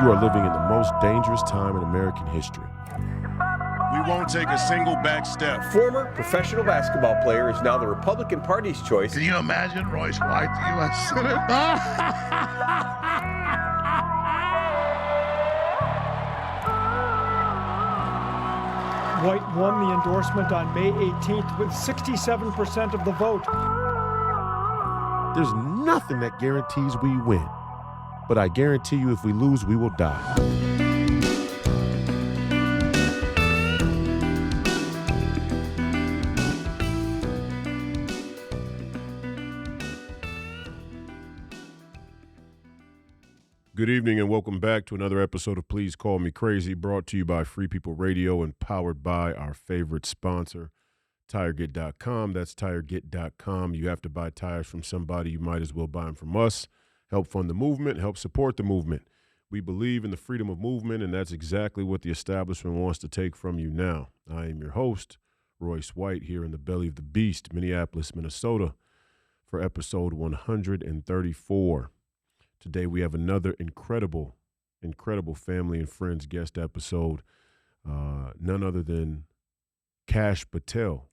You are living in the most dangerous time in American history. We won't take a single back step. Former professional basketball player is now the Republican Party's choice. Can you imagine Royce White, the U.S. Senator? White won the endorsement on May 18th with 67% of the vote. There's nothing that guarantees we win, but I guarantee you if we lose, we will die. Good evening and welcome back to another episode of Please Call Me Crazy, brought to you by Free People Radio and powered by our favorite sponsor, TireGet.com. That's TireGet.com. You have to buy tires from somebody, you might as well buy them from us. Help fund the movement, help support the movement. We believe in the freedom of movement, and that's exactly what the establishment wants to take from you now. I am your host, Royce White, here in the belly of the beast, Minneapolis, Minnesota, for episode 134. Today we have another incredible family and friends guest episode. None other than Kash Patel,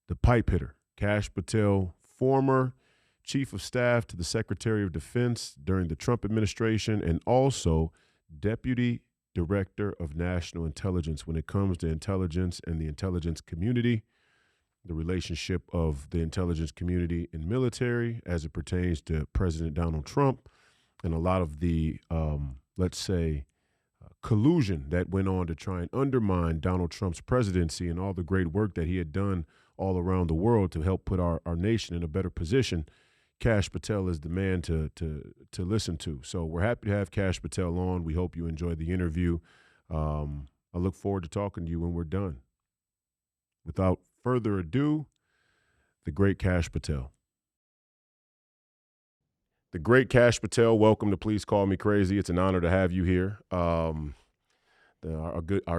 the pipe hitter. Kash Patel, former chief of staff to the Secretary of Defense during the Trump administration and also deputy director of national intelligence when it comes to intelligence and the intelligence community. The relationship of the intelligence community and military as it pertains to President Donald Trump and a lot of the, collusion that went on to try and undermine Donald Trump's presidency and all the great work that he had done all around the world to help put our nation in a better position. Kash Patel is the man to listen to. So we're happy to have Kash Patel on. We hope you enjoyed the interview. I look forward to talking to you when we're done. Without further ado, the great Kash Patel. The great Kash Patel, welcome to Please Call Me Crazy. It's an honor to have you here. Our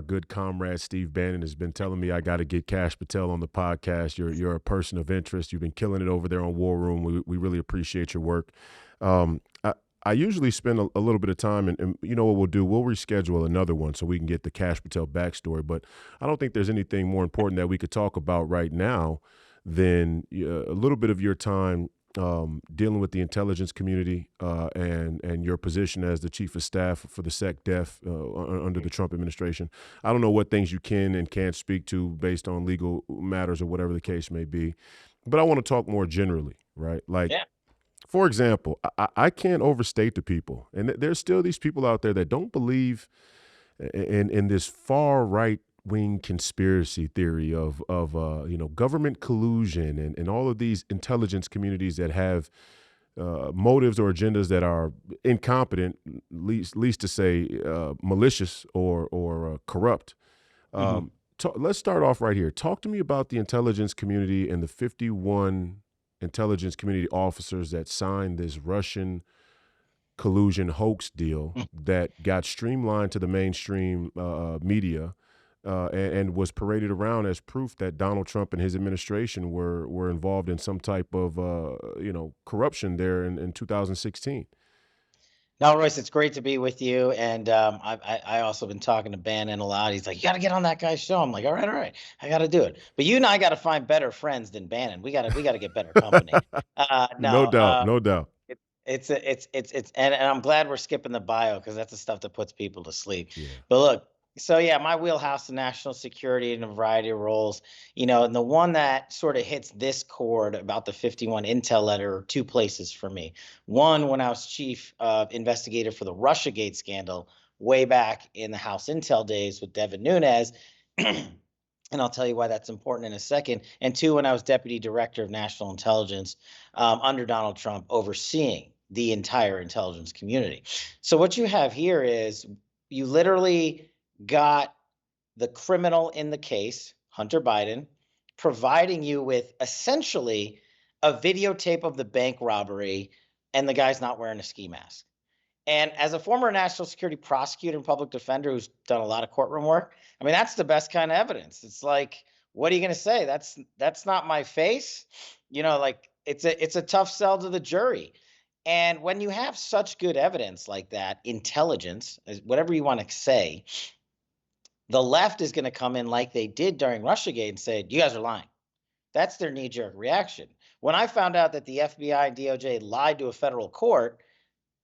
good comrade Steve Bannon has been telling me I got to get Kash Patel on the podcast. You're a person of interest. You've been killing it over there on War Room. We really appreciate your work. I usually spend a little bit of time, and you know what we'll do? We'll reschedule another one so we can get the Kash Patel backstory. But I don't think there's anything more important that we could talk about right now than a little bit of your time dealing with the intelligence community and your position as the chief of staff for the SecDef under the Trump administration. I don't know what things you can and can't speak to based on legal matters or whatever the case may be, but I want to talk more generally, right? For example, I can't overstate to people, and there's still these people out there that don't believe in this far right-wing conspiracy theory of government collusion and all of these intelligence communities that have motives or agendas that are incompetent, least to say malicious or corrupt. Let's start off right here. Talk to me about the intelligence community and the 51 intelligence community officers that signed this Russian collusion hoax deal that got streamlined to the mainstream media and was paraded around as proof that Donald Trump and his administration were involved in some type of corruption there in 2016. No, Royce, it's great to be with you. And I also been talking to Bannon a lot. He's like, you got to get on that guy's show. I'm like, all right, I got to do it. But you and I got to find better friends than Bannon. We got to get better company. No doubt. And I'm glad we're skipping the bio because that's the stuff that puts people to sleep. Yeah. But look, so yeah, my wheelhouse is national security in a variety of roles, and the one that sort of hits this chord about the 51 intel letter are two places for me. One, when I was chief investigator for the Russiagate scandal way back in the House Intel days with Devin Nunes, and I'll tell you why that's important in a second. And two, when I was deputy director of national intelligence under Donald Trump, overseeing the entire intelligence community. So what you have here is you literally got the criminal in the case, Hunter Biden, providing you with essentially a videotape of the bank robbery, and the guy's not wearing a ski mask. And as a former national security prosecutor and public defender who's done a lot of courtroom work, I mean, that's the best kind of evidence. It's like, what are you going to say? That's not my face. It's a tough sell to the jury. And when you have such good evidence like that, intelligence, whatever you want to say, the left is going to come in like they did during Russiagate and say, you guys are lying. That's their knee-jerk reaction. When I found out that the FBI and DOJ lied to a federal court,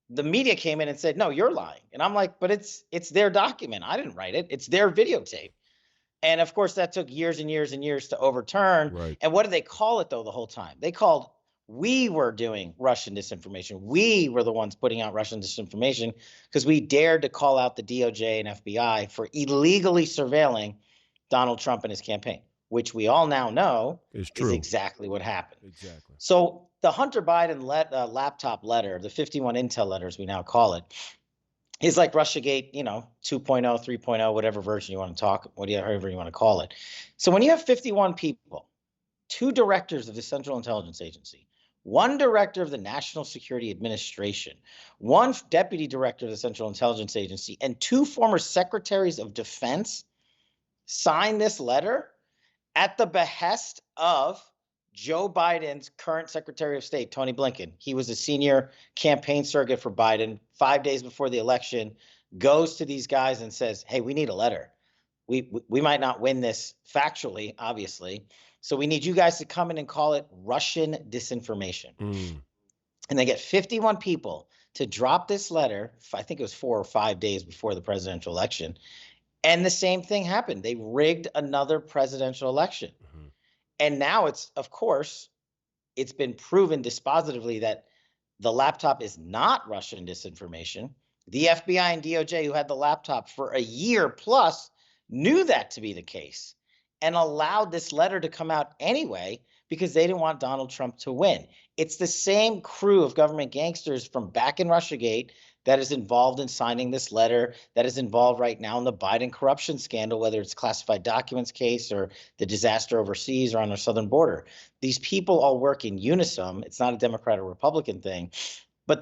the media came in and said, no, you're lying. And I'm like, but it's their document. I didn't write it. It's their videotape. And of course, that took years and years and years to overturn. Right. And what did they call it, though, the whole time? They called, we were doing Russian disinformation. We were the ones putting out Russian disinformation because we dared to call out the DOJ and FBI for illegally surveilling Donald Trump and his campaign, which we all now know is exactly what happened. Exactly. So the Hunter Biden laptop letter, the 51 Intel letter, as we now call it, is like Russiagate, 2.0, 3.0, whatever version you want to talk, however you want to call it. So when you have 51 people, 2 directors of the Central Intelligence Agency, 1 director of the National Security Administration, 1 deputy director of the Central Intelligence Agency, and 2 former secretaries of defense sign this letter at the behest of Joe Biden's current Secretary of State, Tony Blinken. He was a senior campaign surrogate for Biden 5 days before the election, goes to these guys and says, hey, we need a letter. We might not win this factually, obviously. So we need you guys to come in and call it Russian disinformation. And they get 51 people to drop this letter. I think it was 4 or 5 days before the presidential election. And the same thing happened. They rigged another presidential election. And now it's been proven dispositively that the laptop is not Russian disinformation. The FBI and DOJ, who had the laptop for a year plus, knew that to be the case and allowed this letter to come out anyway because they didn't want Donald Trump to win. It's the same crew of government gangsters from back in Russiagate that is involved in signing this letter, that is involved right now in the Biden corruption scandal, whether it's classified documents case or the disaster overseas or on our southern border. These people all work in unison. It's not a Democrat or Republican thing. But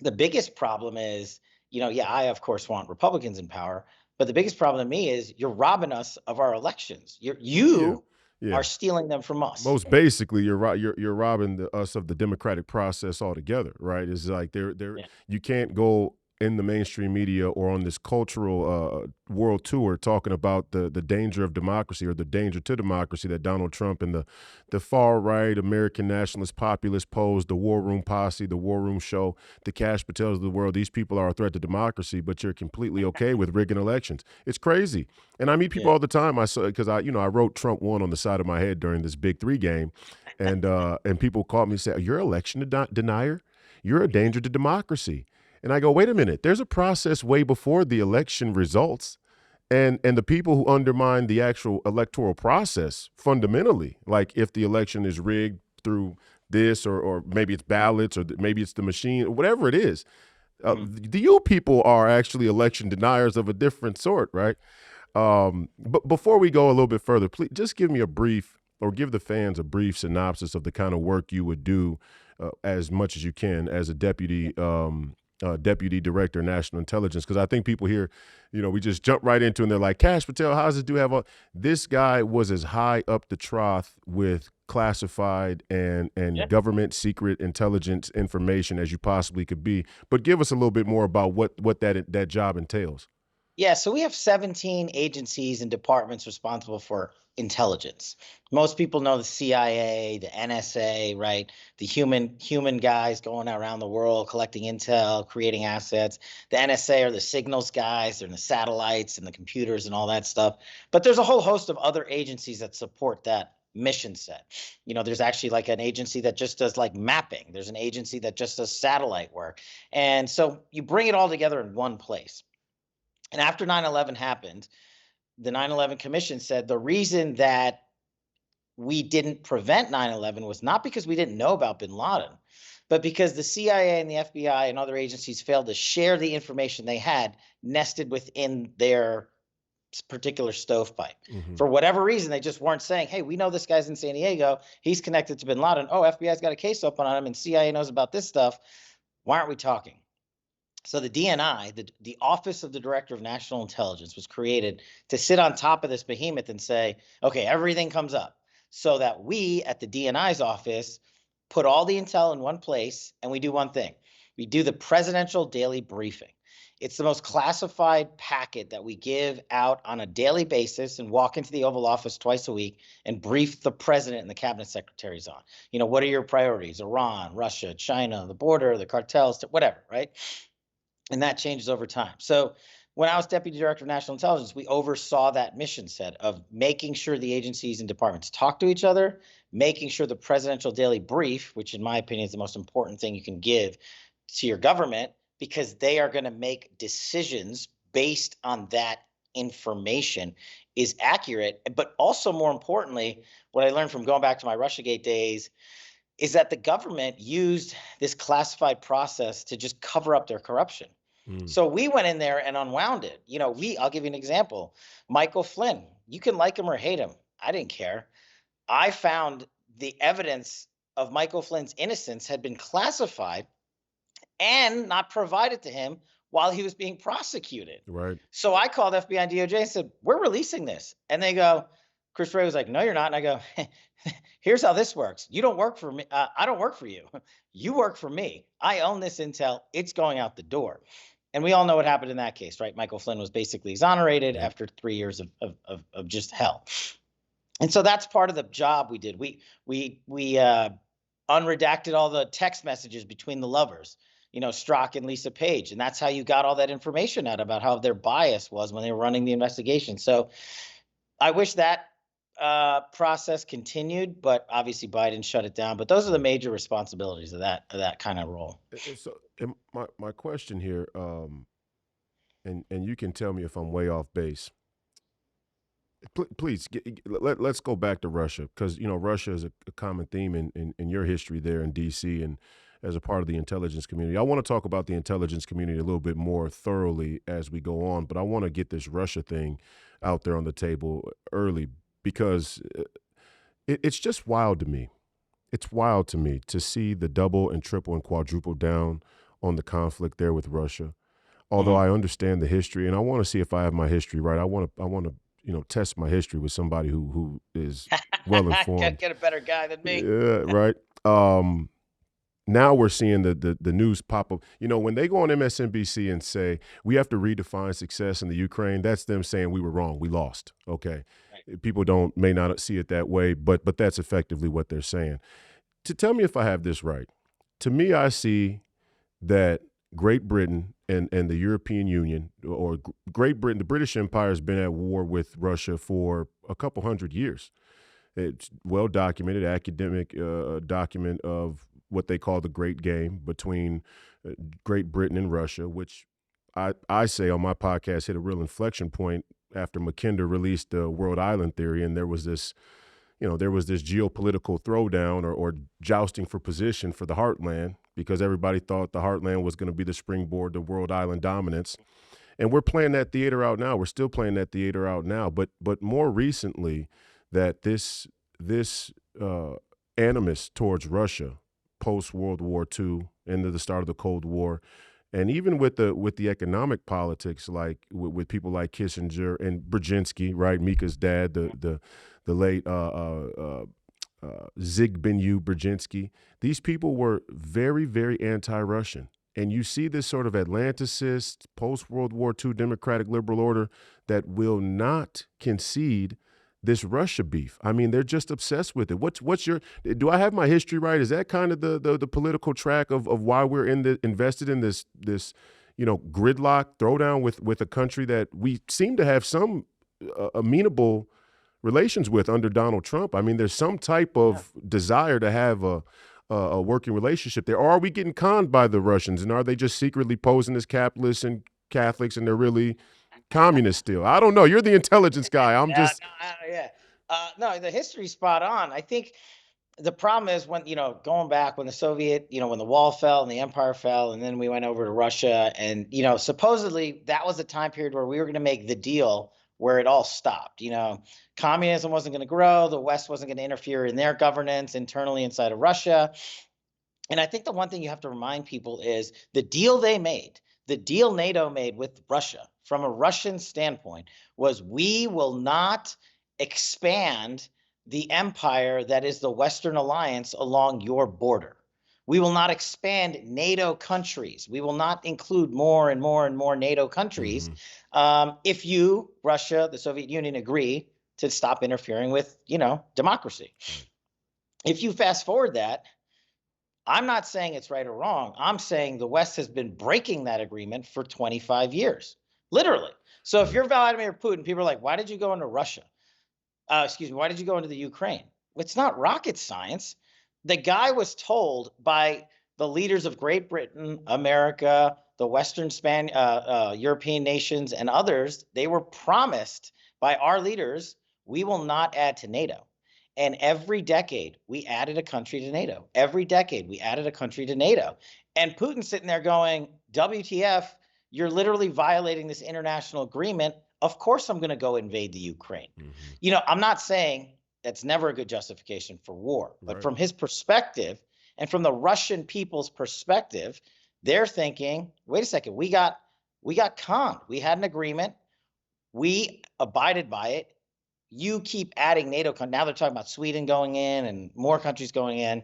the biggest problem is, I, of course, want Republicans in power. But the biggest problem to me is you're robbing us of our elections. You are stealing them from us. Most basically, you're robbing us of the democratic process altogether, right? It's like you can't go in the mainstream media or on this cultural world tour talking about the danger of democracy or the danger to democracy that Donald Trump and the far right American nationalist populist pose, the War Room Posse, the War Room Show, the Kash Patels of the world. These people are a threat to democracy, but you're completely okay with rigging elections. It's crazy. And I meet people all the time. Because I wrote Trump won on the side of my head during this Big 3 game, and people call me and say, "You're an election denier. You're a danger to democracy." And I go, wait a minute, there's a process way before the election results. And the people who undermine the actual electoral process fundamentally, like if the election is rigged through this or maybe it's ballots or maybe it's the machine or whatever it is, you people are actually election deniers of a different sort, right? But before we go a little bit further, please just give me give the fans a brief synopsis of the kind of work you would do as much as you can as a deputy director of national intelligence, because I think people here, we just jump right into and they're like, Kash Patel, how does it do have this guy was as high up the trough with classified and government secret intelligence information as you possibly could be. But give us a little bit more about what that job entails. Yeah, so we have 17 agencies and departments responsible for intelligence. Most people know the CIA, the NSA, right? The human guys going around the world collecting intel, creating assets. The NSA are the signals guys, they're in the satellites and the computers and all that stuff. But there's a whole host of other agencies that support that mission set. There's actually like an agency that just does like mapping. There's an agency that just does satellite work. And so you bring it all together in one place. And after 9/11 happened, the 9/11 Commission said the reason that we didn't prevent 9/11 was not because we didn't know about bin Laden, but because the CIA and the FBI and other agencies failed to share the information they had nested within their particular stovepipe. For whatever reason, they just weren't saying, hey, we know this guy's in San Diego. He's connected to bin Laden. Oh, FBI's got a case open on him and CIA knows about this stuff. Why aren't we talking? So the DNI, the Office of the Director of National Intelligence, was created to sit on top of this behemoth and say, okay, everything comes up, so that we at the DNI's office put all the intel in one place, and we do one thing. We do the presidential daily briefing. It's the most classified packet that we give out on a daily basis and walk into the Oval Office twice a week and brief the president and the cabinet secretaries on. What are your priorities? Iran, Russia, China, the border, the cartels, whatever, right? And that changes over time. So when I was Deputy Director of National Intelligence, we oversaw that mission set of making sure the agencies and departments talk to each other, making sure the presidential daily brief, which in my opinion is the most important thing you can give to your government, because they are going to make decisions based on that information, is accurate. But also, more importantly, what I learned from going back to my Russiagate days is that the government used this classified process to just cover up their corruption. So we went in there and unwound it. I'll give you an example. Michael Flynn, you can like him or hate him. I didn't care. I found the evidence of Michael Flynn's innocence had been classified and not provided to him while he was being prosecuted. Right. So I called FBI and DOJ and said, we're releasing this. And they go, Chris Wray was like, no, you're not. And I go, here's how this works. You don't work for me. I don't work for you. You work for me. I own this intel. It's going out the door. And we all know what happened in that case, right? Michael Flynn was basically exonerated after 3 years of just hell. And so that's part of the job we did. We unredacted all the text messages between the lovers, Strzok and Lisa Page. And that's how you got all that information out about how their bias was when they were running the investigation. So I wish that process continued, but obviously Biden shut it down. But those are the major responsibilities of that kind of role. So my question here, and you can tell me if I'm way off base. Please, let's go back to Russia, because Russia is a common theme in your history there in D.C. and as a part of the intelligence community. I want to talk about the intelligence community a little bit more thoroughly as we go on, but I want to get this Russia thing out there on the table early, because it's just wild to me. It's wild to me to see the double and triple and quadruple down on the conflict there with Russia. Although I understand the history, and I want to see if I have my history right. I want to test my history with somebody who is well informed. Get a better guy than me. Yeah, right. Now we're seeing the news pop up. When they go on MSNBC and say we have to redefine success in the Ukraine, that's them saying we were wrong, we lost. Okay, right. People may not see it that way, but that's effectively what they're saying. To tell me if I have this right, to me, I see that Great Britain and the European Union, or Great Britain, the British Empire has been at war with Russia for a couple hundred years. It's well documented, academic document of what they call the Great Game between Great Britain and Russia, which I say on my podcast hit a real inflection point after Mackinder released the World Island Theory, and there was this geopolitical throwdown or jousting for position for the heartland, because everybody thought the heartland was going to be the springboard to world island dominance. And we're playing that theater out now. We're still playing that theater out now. But more recently, that this animus towards Russia post-World War II, into the start of the Cold War, and even with the economic politics, like with people like Kissinger and Brzezinski, right, Mika's dad, the late Zbigniew Brzezinski, these people were very, very anti-Russian. And you see this sort of Atlanticist, post-World War II democratic liberal order that will not concede this Russia beef. I mean, they're just obsessed with it. Do I have my history right? Is that kind of the political track of why we're invested in this gridlock throwdown with a country that we seem to have some amenable relations with under Donald Trump? I mean, there's some type of desire to have a working relationship there. Or are we getting conned by the Russians, and are they just secretly posing as capitalists and Catholics, and they're really communists still? I don't know. You're the intelligence guy. No, the history's spot on. I think the problem is when, going back when the Soviet, when the wall fell and the empire fell, and then we went over to Russia, and, supposedly that was a time period where we were going to make the deal where it all stopped. Communism wasn't going to grow. The West wasn't going to interfere in their governance internally inside of Russia. And I think the one thing you have to remind people is the deal they made, the deal NATO made with Russia from a Russian standpoint, was we will not expand the empire that is the Western alliance along your border. We will not expand NATO countries. We will not include more and more and more NATO countries if you, Russia, the Soviet Union, agree to stop interfering with, democracy. If you fast forward that, I'm not saying it's right or wrong. I'm saying the West has been breaking that agreement for 25 years, literally. So if you're Vladimir Putin, people are like, why did you go into Russia? Why did you go into the Ukraine? It's not rocket science. The guy was told by the leaders of Great Britain, America, the Western European nations, and others, they were promised by our leaders, we will not add to NATO. And every decade, we added a country to NATO. Every decade, we added a country to NATO. And Putin's sitting there going, WTF, you're literally violating this international agreement. Of course, I'm going to go invade the Ukraine. I'm not saying that's never a good justification for war, but from his perspective and from the Russian people's perspective, they're thinking, wait a second, we got conned. We had an agreement. We abided by it. You keep adding NATO. Now they're talking about Sweden going in and more countries going in.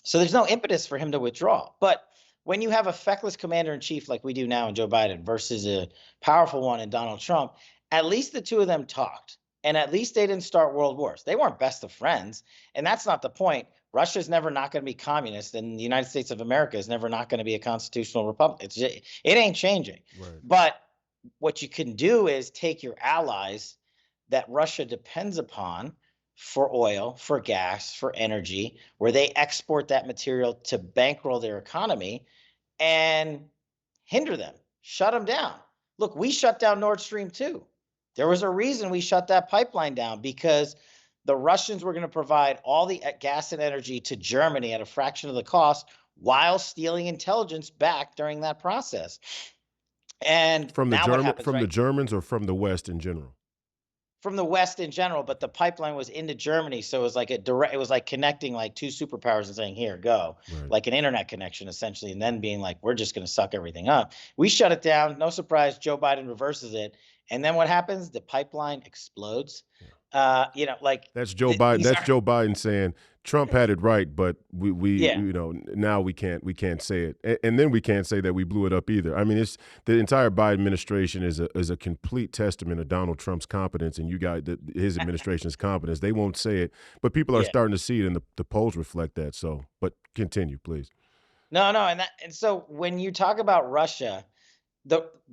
So there's no impetus for him to withdraw. But when you have a feckless commander in chief like we do now in Joe Biden versus a powerful one in Donald Trump, at least the two of them talked. And at least they didn't start world wars. They weren't best of friends. And that's not the point. Russia's never not going to be communist, and the United States of America is never not going to be a constitutional republic. It ain't changing. Right. But what you can do is take your allies that Russia depends upon for oil, for gas, for energy, where they export that material to bankroll their economy and hinder them, shut them down. Look, we shut down Nord Stream 2. There was a reason we shut that pipeline down, because the Russians were going to provide all the gas and energy to Germany at a fraction of the cost while stealing intelligence back during that process. And from the Germans or from the West in general? From the West in general, but the pipeline was into Germany, so it was like it was like connecting like two superpowers and saying, here, go, like an internet connection essentially, and then being like, we're just going to suck everything up. We shut it down. No surprise, Joe Biden reverses it. And then what happens? The pipeline explodes. That's Joe Biden. That's Joe Biden saying Trump had it right, but we now we can't say it, and then we can't say that we blew it up either. I mean, it's the entire Biden administration is a complete testament of Donald Trump's competence, and his administration's competence. They won't say it, but people are starting to see it, and the polls reflect that. So, but continue, please. No, and so when you talk about Russia,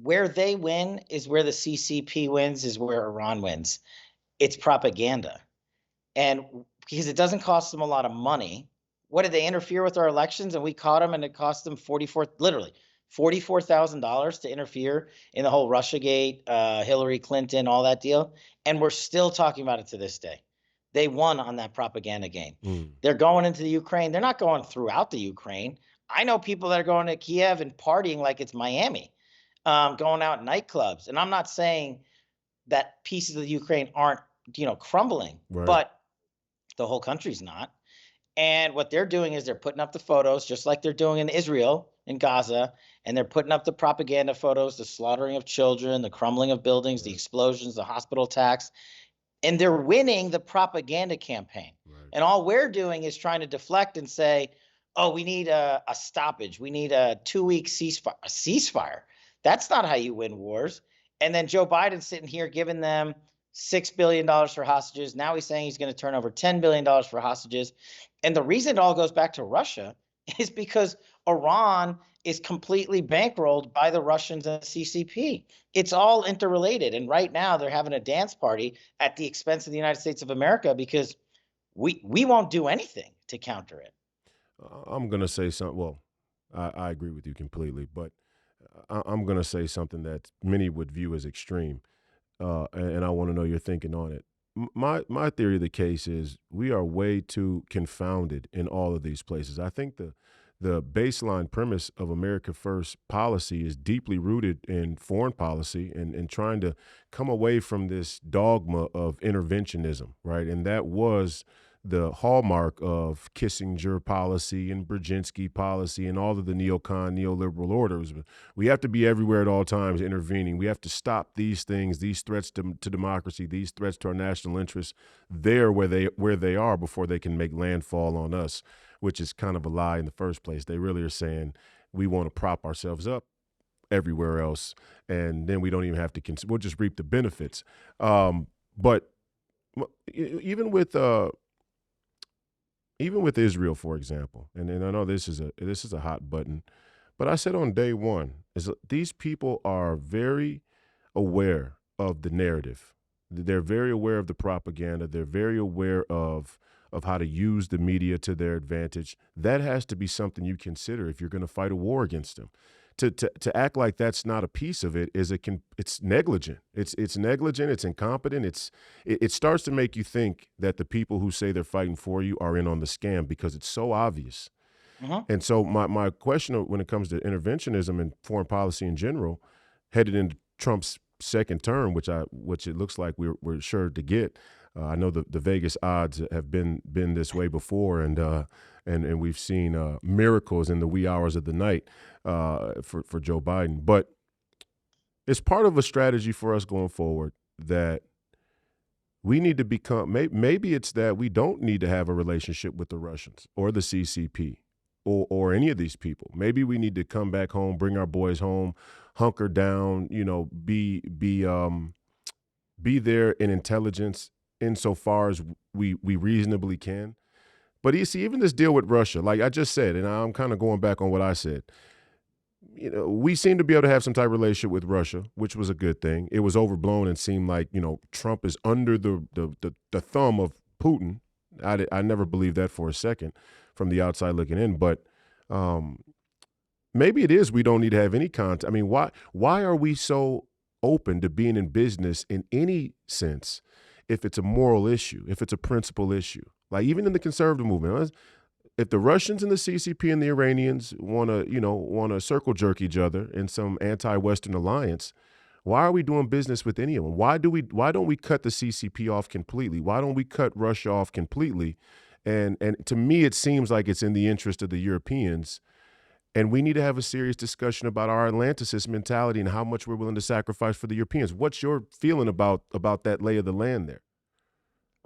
where they win is where the CCP wins, is where Iran wins. It's propaganda. And because it doesn't cost them a lot of money. What did they interfere with our elections? And we caught them, and it cost them $44,000 to interfere in the whole Russiagate, Hillary Clinton, all that deal. And we're still talking about it to this day. They won on that propaganda game. They're going into the Ukraine. They're not going throughout the Ukraine. I know people that are going to Kiev and partying like it's Miami, going out nightclubs. And I'm not saying that pieces of the Ukraine aren't, crumbling, but the whole country's not. And what they're doing is they're putting up the photos, just like they're doing in Israel, in Gaza, and they're putting up the propaganda photos, the slaughtering of children, the crumbling of buildings, the explosions, the hospital attacks, and they're winning the propaganda campaign. And all we're doing is trying to deflect and say, oh, we need a stoppage. We need a 2-week ceasefire. That's not how you win wars. And then Joe Biden's sitting here giving them $6 billion for hostages. Now he's saying he's going to turn over $10 billion for hostages. And the reason it all goes back to Russia is because Iran is completely bankrolled by the Russians and the CCP. It's all interrelated. And right now they're having a dance party at the expense of the United States of America, because we won't do anything to counter it. I'm going to say something. Well, I agree with you completely, but I'm going to say something that many would view as extreme, and I want to know your thinking on it. My theory of the case is we are way too confounded in all of these places. I think the baseline premise of America First policy is deeply rooted in foreign policy and trying to come away from this dogma of interventionism, right? And that was the hallmark of Kissinger policy and Brzezinski policy and all of the neocon, neoliberal orders. We have to be everywhere at all times intervening. We have to stop these things, these threats to democracy, these threats to our national interests there where they are before they can make landfall on us, which is kind of a lie in the first place. They really are saying we want to prop ourselves up everywhere else, and then we don't even have to we'll just reap the benefits. But even with Israel, for example, and I know this is a hot button, but I said on day one is these people are very aware of the narrative. They're very aware of the propaganda. They're very aware of how to use the media to their advantage. That has to be something you consider if you're going to fight a war against them. To act like that's not a piece of it it's negligent. It's negligent. It's incompetent. It starts to make you think that the people who say they're fighting for you are in on the scam because it's so obvious. And so my question when it comes to interventionism and foreign policy in general, headed into Trump's second term, which it looks like we're sure to get. I know the Vegas odds have been this way before, and we've seen miracles in the wee hours of the night for Joe Biden. But it's part of a strategy for us going forward that we need to become. Maybe it's that we don't need to have a relationship with the Russians or the CCP or any of these people. Maybe we need to come back home, bring our boys home, hunker down. Be there in intelligence insofar as we reasonably can. But you see, even this deal with Russia, like I just said, and I'm kind of going back on what I said, we seem to be able to have some type of relationship with Russia, which was a good thing. It was overblown and seemed like, Trump is under the thumb of Putin. I never believed that for a second from the outside looking in. But maybe it is we don't need to have any contact. I mean, why are we so open to being in business in any sense if it's a moral issue, if it's a principle issue? Like even in the conservative movement, if the Russians and the CCP and the Iranians want to circle jerk each other in some anti-Western alliance, why are we doing business with any of them? Why don't we cut the CCP off completely? Why don't we cut Russia off completely? And to me, it seems like it's in the interest of the Europeans. And we need to have a serious discussion about our Atlanticist mentality and how much we're willing to sacrifice for the Europeans. What's your feeling about that lay of the land there?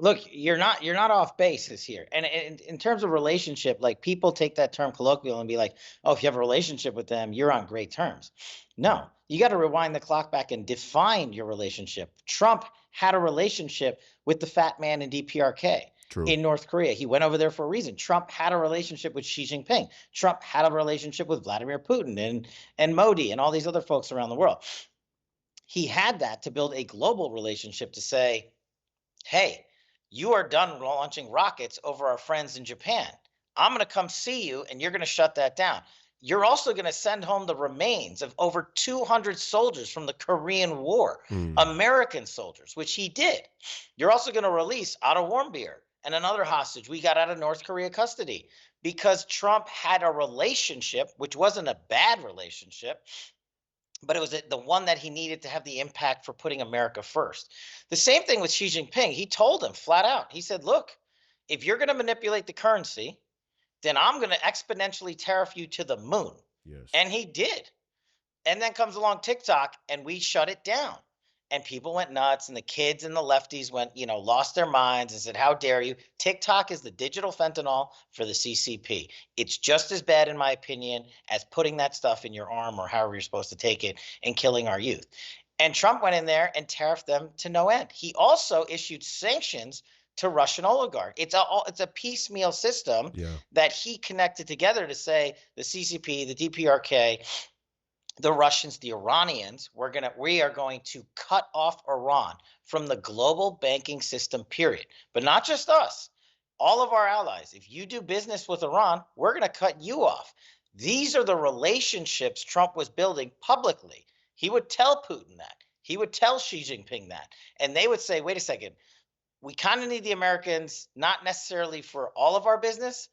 Look, you're not off basis here. And in terms of relationship, like people take that term colloquial and be like, oh, if you have a relationship with them, you're on great terms. No, you got to rewind the clock back and define your relationship. Trump had a relationship with the fat man in DPRK. True. In North Korea. He went over there for a reason. Trump had a relationship with Xi Jinping. Trump had a relationship with Vladimir Putin and Modi and all these other folks around the world. He had that to build a global relationship to say, hey, you are done launching rockets over our friends in Japan. I'm going to come see you and you're going to shut that down. You're also going to send home the remains of over 200 soldiers from the Korean War, American soldiers, which he did. You're also going to release Otto Warmbier and another hostage we got out of North Korea custody because Trump had a relationship, which wasn't a bad relationship, but it was the one that he needed to have the impact for putting America first. The same thing with Xi Jinping. He told him flat out, he said, look, if you're going to manipulate the currency, then I'm going to exponentially tariff you to the moon. Yes. And he did. And then comes along TikTok and we shut it down. And people went nuts and the kids and the lefties went, lost their minds and said, how dare you? TikTok is the digital fentanyl for the CCP. It's just as bad, in my opinion, as putting that stuff in your arm or however you're supposed to take it and killing our youth. And Trump went in there and tariffed them to no end. He also issued sanctions to Russian oligarchs. It's a piecemeal system that he connected together to say the CCP, the DPRK, the Russians, the Iranians, we are going to cut off Iran from the global banking system, period. But not just us, all of our allies. If you do business with Iran, we're going to cut you off. These are the relationships Trump was building publicly. He would tell Putin that. He would tell Xi Jinping that. And they would say, wait a second, we kind of need the Americans, not necessarily for all of our business,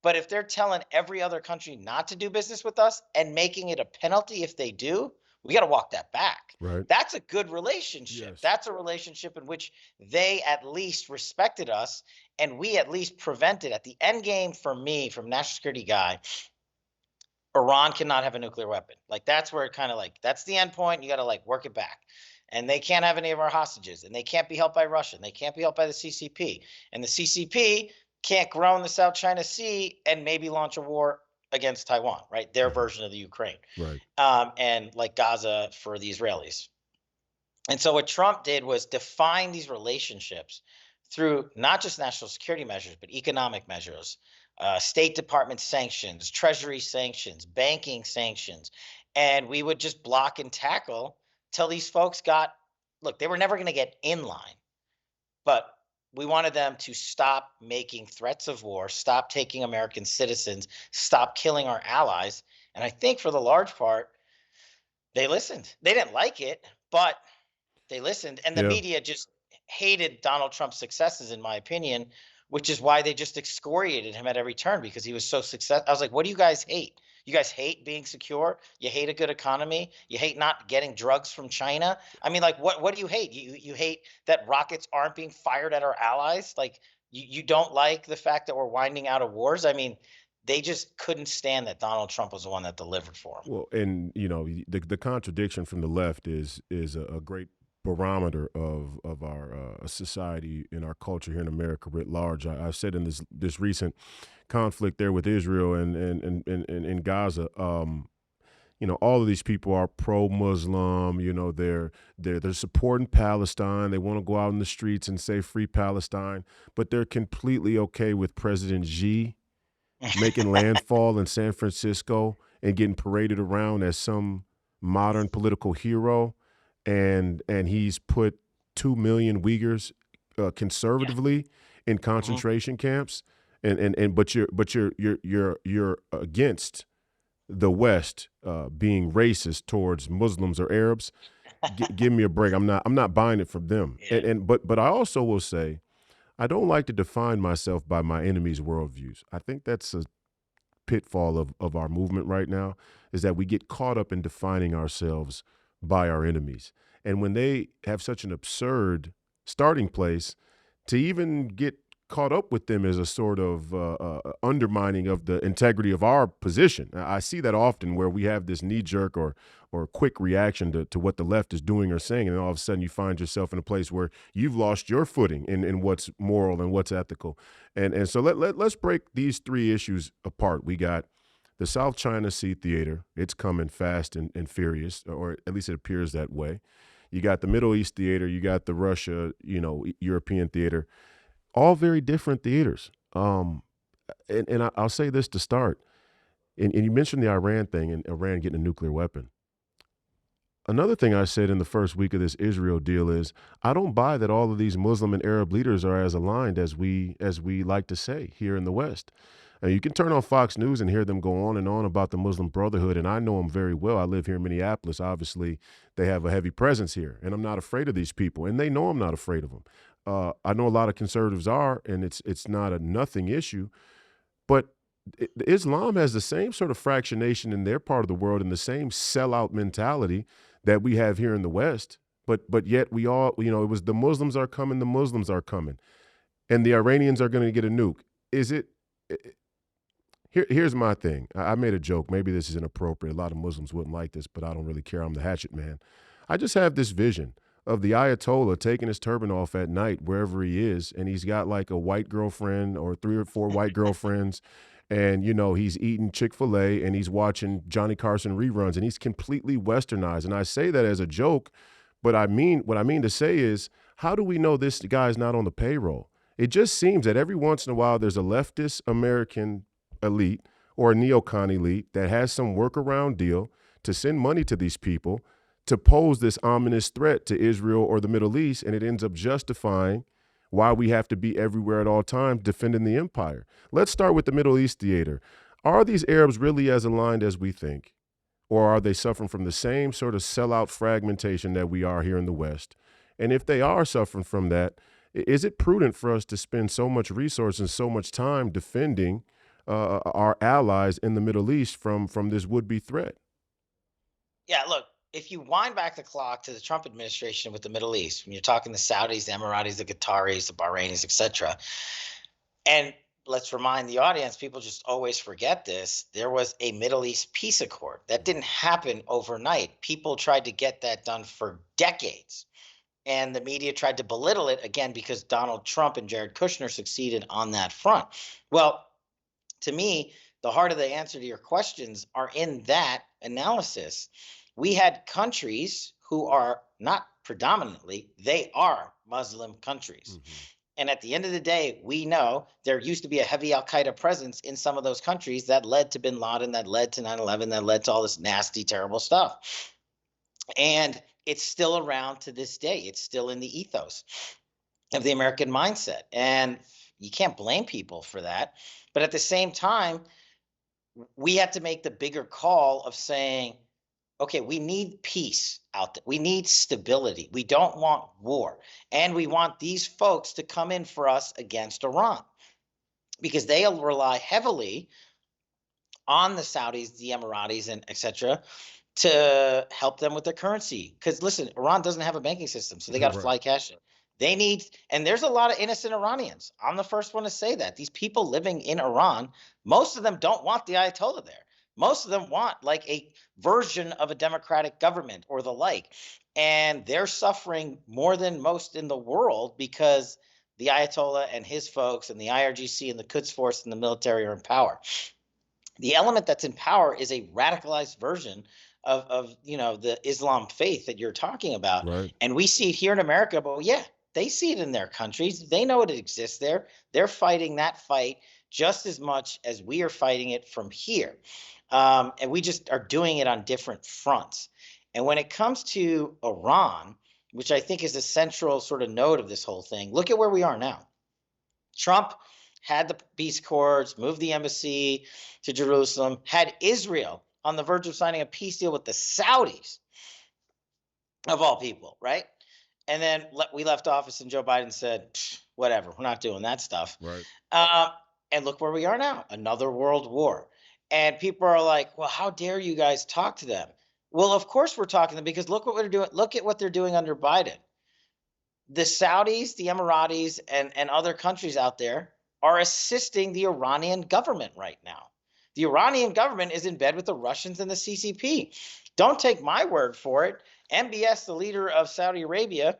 but if they're telling every other country not to do business with us and making it a penalty if they do, We got to walk that back. Right. That's a good relationship. Yes. That's a relationship in which they at least respected us and we at least prevented. At the end game for me, from national security guy, Iran cannot have a nuclear weapon. Like that's where it kind of like that's the end point. You got to like work it back. And they can't have any of our hostages, and they can't be helped by Russia, and they can't be helped by the CCP. And the CCP can't grow in the South China Sea and maybe launch a war against Taiwan, right? Their version of the Ukraine. Right. And like Gaza for the Israelis. And so what Trump did was define these relationships through not just national security measures, but economic measures, State Department sanctions, Treasury sanctions, banking sanctions. And we would just block and tackle till these folks got, look, they were never going to get in line, but we wanted them to stop making threats of war, stop taking American citizens, stop killing our allies. And I think for the large part, they listened. They didn't like it, but they listened. And the Yeah. media just hated Donald Trump's successes, in my opinion, which is why they just excoriated him at every turn because he was so successful. I was like, what do you guys hate? You guys hate being secure? You hate a good economy? You hate not getting drugs from China? I mean, like, what do you hate? You hate that rockets aren't being fired at our allies? Like, you don't like the fact that we're winding out of wars? I mean, they just couldn't stand that Donald Trump was the one that delivered for them. Well, and you know, the contradiction from the left is a great barometer of our society and our culture here in America writ large. I've said in this recent conflict there with Israel and in Gaza, you know, all of these people are pro-Muslim. You know, they're supporting Palestine. They want to go out in the streets and say "Free Palestine," but they're completely okay with President Xi making landfall in San Francisco and getting paraded around as some modern political hero. And he's put 2 million Uyghurs conservatively in concentration camps, but you're against the West being racist towards Muslims or Arabs. Give me a break. I'm not buying it from them. But I also will say, I don't like to define myself by my enemy's worldviews. I think that's a pitfall of our movement right now, is that we get caught up in defining ourselves by our enemies. And when they have such an absurd starting place, to even get caught up with them is a sort of undermining of the integrity of our position. I see that often where we have this knee-jerk or quick reaction to what the left is doing or saying, and all of a sudden you find yourself in a place where you've lost your footing in what's moral and what's ethical. And so let's break these three issues apart. We got the South China Sea theater. It's coming fast and furious, or at least it appears that way. You got the Middle East theater. You got the Russia, European theater. All very different theaters. And I'll say this to start. And you mentioned the Iran thing and Iran getting a nuclear weapon. Another thing I said in the first week of this Israel deal is I don't buy that all of these Muslim and Arab leaders are as aligned as we like to say here in the West. You can turn on Fox News and hear them go on and on about the Muslim Brotherhood, and I know them very well. I live here in Minneapolis. Obviously, they have a heavy presence here, and I'm not afraid of these people, and they know I'm not afraid of them. I know a lot of conservatives are, and it's not a nothing issue, but Islam has the same sort of fractionation in their part of the world and the same sellout mentality that we have here in the West, but yet we all, it was the Muslims are coming, and the Iranians are going to get a nuke. Here's my thing. I made a joke. Maybe this is inappropriate. A lot of Muslims wouldn't like this, but I don't really care. I'm the hatchet man. I just have this vision of the Ayatollah taking his turban off at night wherever he is, and he's got like a white girlfriend or 3 or 4 white girlfriends, and, he's eating Chick-fil-A and he's watching Johnny Carson reruns, and he's completely westernized. And I say that as a joke, but what I mean to say is, how do we know this guy's not on the payroll? It just seems that every once in a while there's a leftist American elite or a neocon elite that has some workaround deal to send money to these people to pose this ominous threat to Israel or the Middle East, and it ends up justifying why we have to be everywhere at all times defending the empire. Let's start with the Middle East theater. Are these Arabs really as aligned as we think, or are they suffering from the same sort of sellout fragmentation that we are here in the West? And if they are suffering from that, is it prudent for us to spend so much resource and so much time defending our allies in the Middle East from this would-be threat? Yeah, look, if you wind back the clock to the Trump administration with the Middle East, when you're talking the Saudis, the Emiratis, the Qataris, the Bahrainis, etc., and let's remind the audience, people just always forget this. There was a Middle East peace accord that didn't happen overnight. People tried to get that done for decades. And the media tried to belittle it again because Donald Trump and Jared Kushner succeeded on that front. Well, to me, the heart of the answer to your questions are in that analysis. We had countries who are not predominantly, they are Muslim countries. And at the end of the day, we know there used to be a heavy Al Qaeda presence in some of those countries that led to bin Laden, that led to 9/11, that led to all this nasty, terrible stuff. And it's still around to this day. It's still in the ethos of the American mindset. And you can't blame people for that. But at the same time, we have to make the bigger call of saying, okay, we need peace out there. We need stability. We don't want war. And we want these folks to come in for us against Iran because they'll rely heavily on the Saudis, the Emiratis, and et cetera, to help them with their currency. Because listen, Iran doesn't have a banking system, so they got to fly cash in. They need, and there's a lot of innocent Iranians. I'm the first one to say that. These people living in Iran, most of them don't want the Ayatollah there. Most of them want like a version of a democratic government or the like. And they're suffering more than most in the world because the Ayatollah and his folks and the IRGC and the Quds Force and the military are in power. The element that's in power is a radicalized version of the Islam faith that you're talking about. Right. And we see it here in America, but yeah, they see it in their countries. They know it exists there. They're fighting that fight just as much as we are fighting it from here. And we just are doing it on different fronts. And when it comes to Iran, which I think is the central sort of node of this whole thing, look at where we are now. Trump had the peace accords, moved the embassy to Jerusalem, had Israel on the verge of signing a peace deal with the Saudis, of all people, right? And then we left office and Joe Biden said, whatever, we're not doing that stuff. Right. And look where we are now, another world war. And people are like, well, how dare you guys talk to them? Well, of course we're talking to them because look what they're doing. Look at what they're doing under Biden. The Saudis, the Emiratis, and other countries out there are assisting the Iranian government right now. The Iranian government is in bed with the Russians and the CCP. Don't take my word for it. MBS, the leader of Saudi Arabia,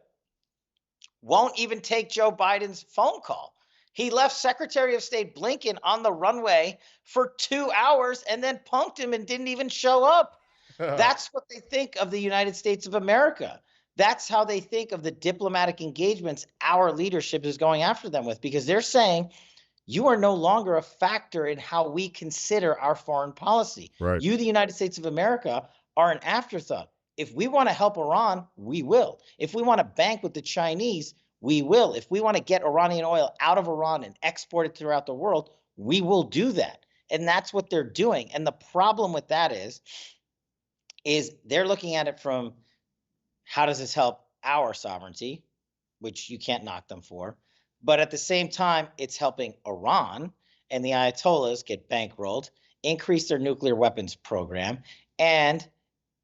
won't even take Joe Biden's phone call. He left Secretary of State Blinken on the runway for 2 hours and then punked him and didn't even show up. That's what they think of the United States of America. That's how they think of the diplomatic engagements our leadership is going after them with, because they're saying you are no longer a factor in how we consider our foreign policy. Right. You, the United States of America, are an afterthought. If we want to help Iran, we will. If we want to bank with the Chinese, we will. If we want to get Iranian oil out of Iran and export it throughout the world, we will do that. And that's what they're doing. And the problem with that is they're looking at it from how does this help our sovereignty, which you can't knock them for. But at the same time, it's helping Iran and the Ayatollahs get bankrolled, increase their nuclear weapons program, and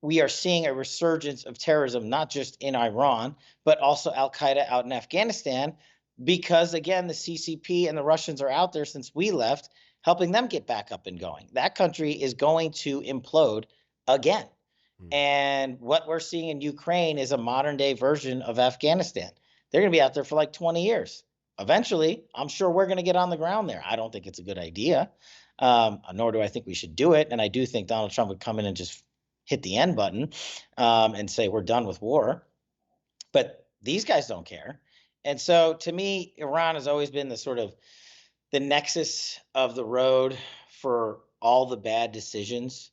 we are seeing a resurgence of terrorism, not just in Iran, but also Al-Qaeda out in Afghanistan, because, again, the CCP and the Russians are out there since we left, helping them get back up and going. That country is going to implode again. And what we're seeing in Ukraine is a modern-day version of Afghanistan. They're going to be out there for like 20 years. Eventually, I'm sure we're going to get on the ground there. I don't think it's a good idea, nor do I think we should do it. And I do think Donald Trump would come in and just hit the end button and say we're done with war. But these guys don't care. And so to me, Iran has always been the sort of the nexus of the road for all the bad decisions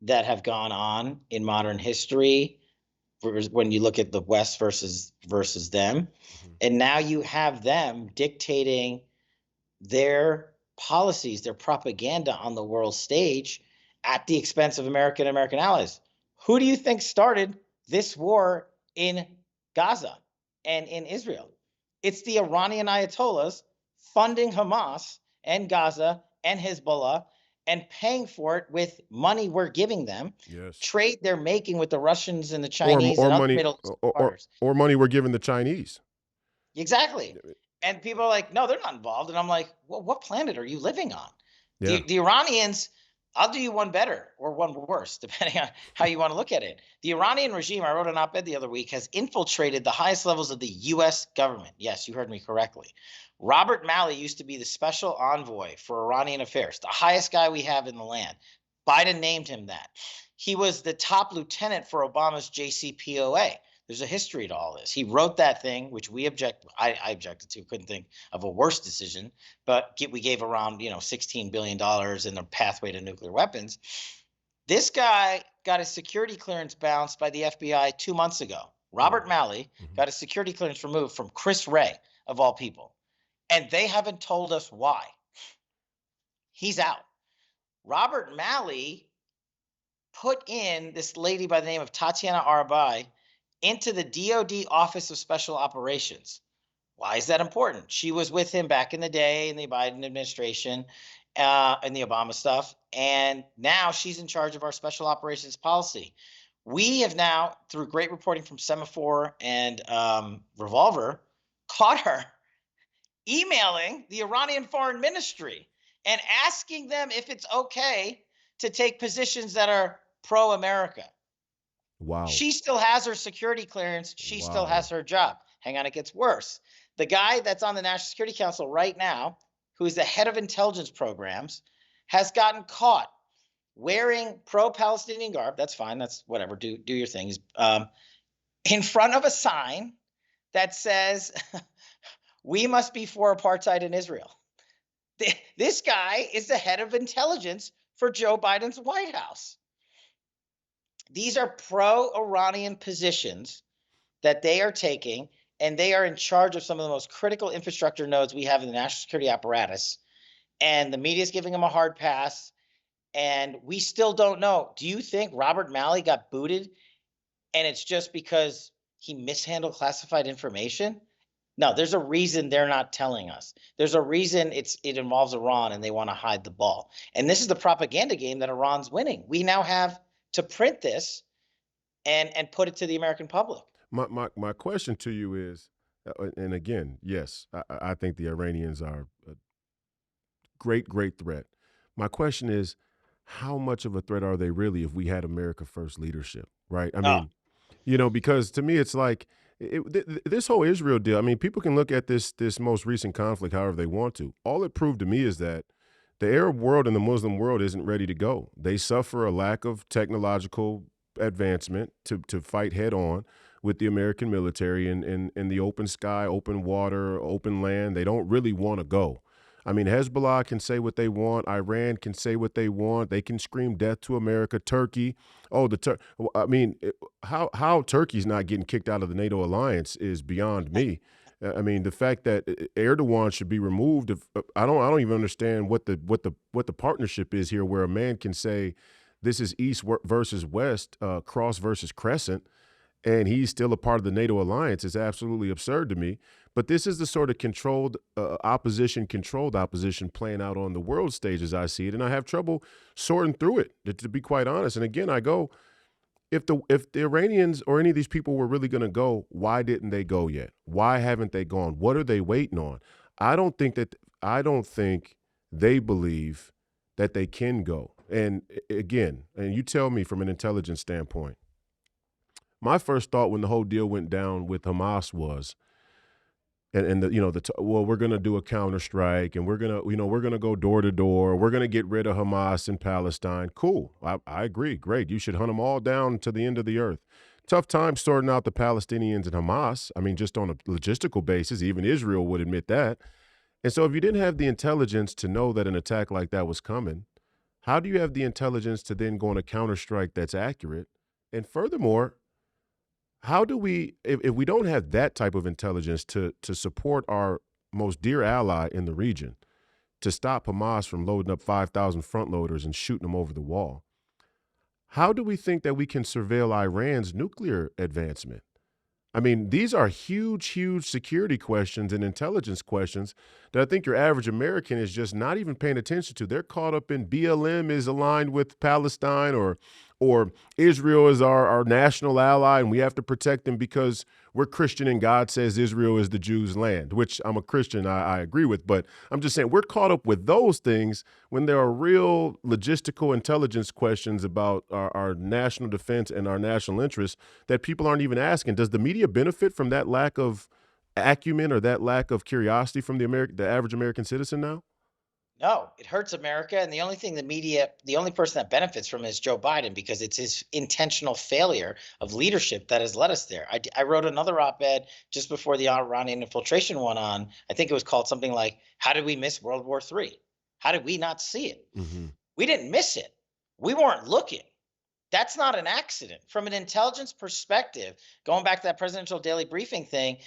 that have gone on in modern history when you look at the West versus them. And now you have them dictating their policies, their propaganda on the world stage at the expense of America and American allies. Who do you think started this war in Gaza and in Israel? It's the Iranian Ayatollahs funding Hamas and Gaza and Hezbollah and paying for it with money we're giving them, Yes. trade they're making with the Russians and the Or Chinese or and other money Middle Eastern or, or partners. or money we're giving the Chinese. Exactly. And people are like, no, they're not involved. And I'm like, well, what planet are you living on? Yeah. The Iranians, I'll do you one better or one worse, depending on how you want to look at it. The Iranian regime, I wrote an op-ed the other week, has infiltrated the highest levels of the US government. Yes, you heard me correctly. Robert Malley used to be the special envoy for Iranian affairs, the highest guy we have in the land. Biden named him that. He was the top lieutenant for Obama's JCPOA. There's a history to all this. He wrote that thing, which we I objected to, couldn't think of a worse decision, but we gave around, $16 billion in the pathway to nuclear weapons. This guy got his security clearance bounced by the FBI 2 months ago. Robert Malley got his security clearance removed from Chris Wray, of all people. And they haven't told us why. He's out. Robert Malley put in this lady by the name of Tatiana Arabai into the DOD Office of Special Operations. Why is that important? She was with him back in the day in the Biden administration and the Obama stuff. And now she's in charge of our special operations policy. We have now, through great reporting from Semaphore and Revolver, caught her emailing the Iranian Foreign Ministry and asking them if it's okay to take positions that are pro-America. Wow. She still has her security clearance. She still has her job. Hang on, it gets worse. The guy that's on the National Security Council right now, who is the head of intelligence programs, has gotten caught wearing pro-Palestinian garb. That's fine. That's whatever. Do your things. In front of a sign that says, "We must be for apartheid in Israel." This guy is the head of intelligence for Joe Biden's White House. These are pro-Iranian positions that they are taking, and they are in charge of some of the most critical infrastructure nodes we have in the national security apparatus. And the media is giving them a hard pass, and we still don't know. Do you think Robert Malley got booted, and it's just because he mishandled classified information? No, there's a reason they're not telling us. There's a reason it involves Iran, and they want to hide the ball. And this is the propaganda game that Iran's winning. We now have to print this and put it to the American public. My question to you is, and again, yes, I think the Iranians are a great threat. My question is, how much of a threat are they really if we had America First leadership, right? I mean, because to me it's like this whole Israel deal. I mean, people can look at this most recent conflict however they want to. All it proved to me is that the Arab world and the Muslim world isn't ready to go. They suffer a lack of technological advancement to fight head on with the American military in the open sky, open water, open land. They don't really want to go. I mean, Hezbollah can say what they want. Iran can say what they want. They can scream death to America. Turkey. I mean, how Turkey's not getting kicked out of the NATO alliance is beyond me. I mean, the fact that Erdogan should be removed. I don't even understand what the partnership is here, where a man can say this is East versus West, cross versus crescent, and he's still a part of the NATO alliance is absolutely absurd to me. But this is the sort of controlled opposition playing out on the world stage as I see it, and I have trouble sorting through it, to be quite honest. And again, I go, if the Iranians or any of these people were really going to go, why didn't they go yet? Why haven't they gone? What are they waiting on? I don't think they believe that they can go. And again, and you tell me from an intelligence standpoint, my first thought when the whole deal went down with Hamas was, well, we're going to do a counterstrike, and we're going to go door to door. We're going to get rid of Hamas in Palestine. Cool. I agree. Great. You should hunt them all down to the end of the earth. Tough time sorting out the Palestinians and Hamas. I mean, just on a logistical basis, even Israel would admit that. And so if you didn't have the intelligence to know that an attack like that was coming, how do you have the intelligence to then go on a counterstrike that's accurate? And furthermore, how do we, if we don't have that type of intelligence to support our most dear ally in the region, to stop Hamas from loading up 5,000 front loaders and shooting them over the wall, how do we think that we can surveil Iran's nuclear advancement? I mean, these are huge, huge security questions and intelligence questions that I think your average American is just not even paying attention to. They're caught up in BLM is aligned with Palestine, or Israel is our national ally and we have to protect them because we're Christian and God says Israel is the Jews' land, which I'm a Christian, I agree with. But I'm just saying we're caught up with those things when there are real logistical intelligence questions about our national defense and our national interests that people aren't even asking. Does the media benefit from that lack of acumen or that lack of curiosity from the average American citizen now? No, it hurts America. And the only person that benefits from it is Joe Biden because it's his intentional failure of leadership that has led us there. I wrote another op ed just before the Iranian infiltration went on. I think it was called something like, "How did we miss World War III? How did we not see it?" Mm-hmm. We didn't miss it. We weren't looking. That's not an accident. From an intelligence perspective, going back to that presidential daily briefing thing,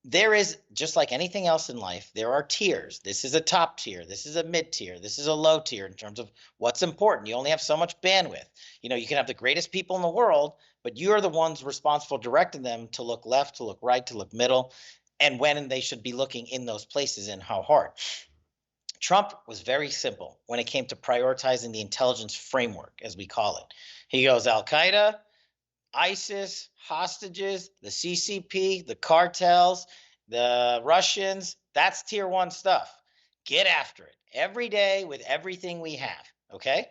there is, just like anything else in life, there are tiers. This is a top tier. This is a mid tier. This is a low tier in terms of what's important. You only have so much bandwidth. You can have the greatest people in the world, but you are the ones responsible directing them to look left, to look right, to look middle, and when they should be looking in those places and how hard. Trump was very simple when it came to prioritizing the intelligence framework, as we call it. He goes, Al Qaeda, ISIS, hostages, the CCP, the cartels, the Russians, that's tier one stuff. Get after it every day with everything we have. Okay.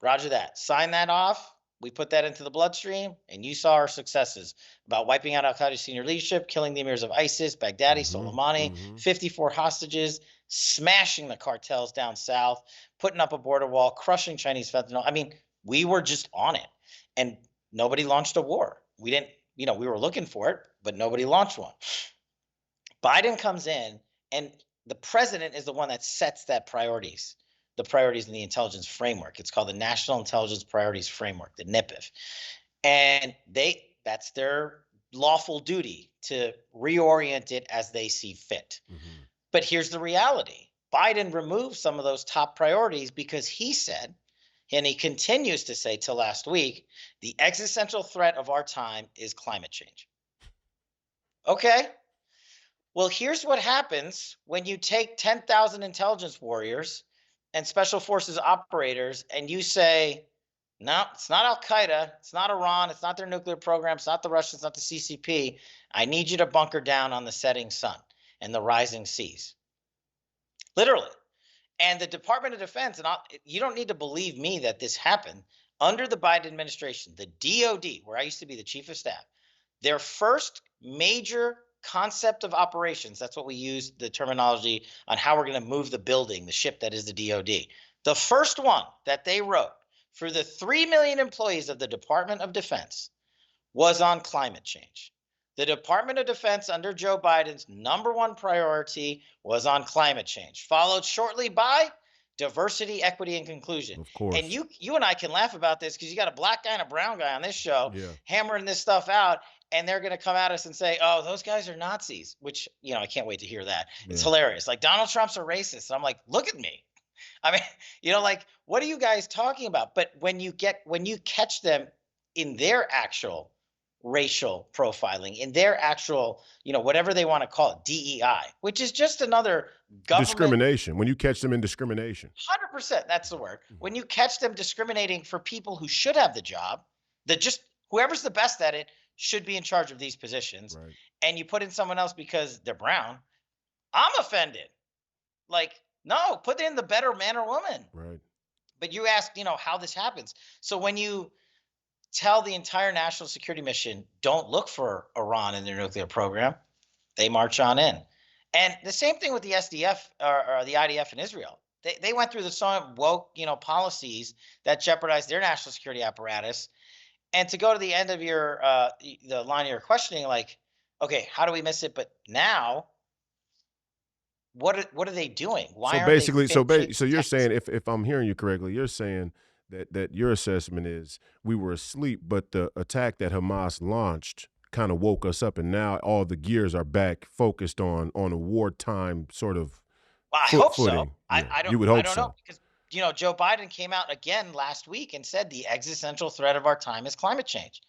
Roger that. Sign that off. We put that into the bloodstream, and you saw our successes about wiping out Al Qaeda senior leadership, killing the emirs of ISIS, Baghdadi, Soleimani, 54 hostages, smashing the cartels down south, putting up a border wall, crushing Chinese fentanyl. I mean, we were just on it. And nobody launched a war. We didn't, we were looking for it, but nobody launched one. Biden comes in, and the president is the one that sets the priorities in the intelligence framework. It's called the National Intelligence Priorities Framework, the NIPIF. And that's their lawful duty to reorient it as they see fit. Mm-hmm. But here's the reality. Biden removed some of those top priorities because he said, and he continues to say till last week, the existential threat of our time is climate change. Okay. Well, here's what happens when you take 10,000 intelligence warriors and special forces operators and you say, no, it's not Al Qaeda, it's not Iran, it's not their nuclear program, it's not the Russians, not the CCP. I need you to bunker down on the setting sun and the rising seas. Literally. And the Department of Defense, and you don't need to believe me that this happened, under the Biden administration, the DOD, where I used to be the chief of staff, their first major concept of operations, that's what we use the terminology on how we're going to move the building, the ship that is the DOD. The first one that they wrote for the 3 million employees of the Department of Defense was on climate change. The Department of Defense under Joe Biden's number one priority was on climate change, followed shortly by diversity, equity, and inclusion. Of course. And you and I can laugh about this because you got a black guy and a brown guy on this show hammering this stuff out, and they're going to come at us and say, oh, those guys are Nazis, which, I can't wait to hear that. It's hilarious. Like, Donald Trump's a racist. And I'm like, look at me. I mean, like, what are you guys talking about? But when you catch them in their actual racial profiling, in their actual, whatever they want to call it, DEI, which is just another government discrimination. When you catch them in discrimination, 100%, that's the word. When you catch them discriminating for people who should have the job, whoever's the best at it should be in charge of these positions, right, and you put in someone else because they're brown, I'm offended. Like, no, put in the better man or woman. Right. But you ask, how this happens. So when you tell the entire national security mission, don't look for Iran in their nuclear program, they march on in. And the same thing with the SDF or the IDF in Israel. They went through the same woke, policies that jeopardized their national security apparatus. And to go to the end of your the line of your questioning, like, okay, how do we miss it? But now, what are they doing? Why so basically, so you're saying, if I'm hearing you correctly, you're saying that your assessment is we were asleep, but the attack that Hamas launched kind of woke us up, and now all the gears are back focused on a wartime sort of. Well, I hope footing. So. Yeah. I don't. You would hope I don't so. know because Joe Biden came out again last week and said the existential threat of our time is climate change.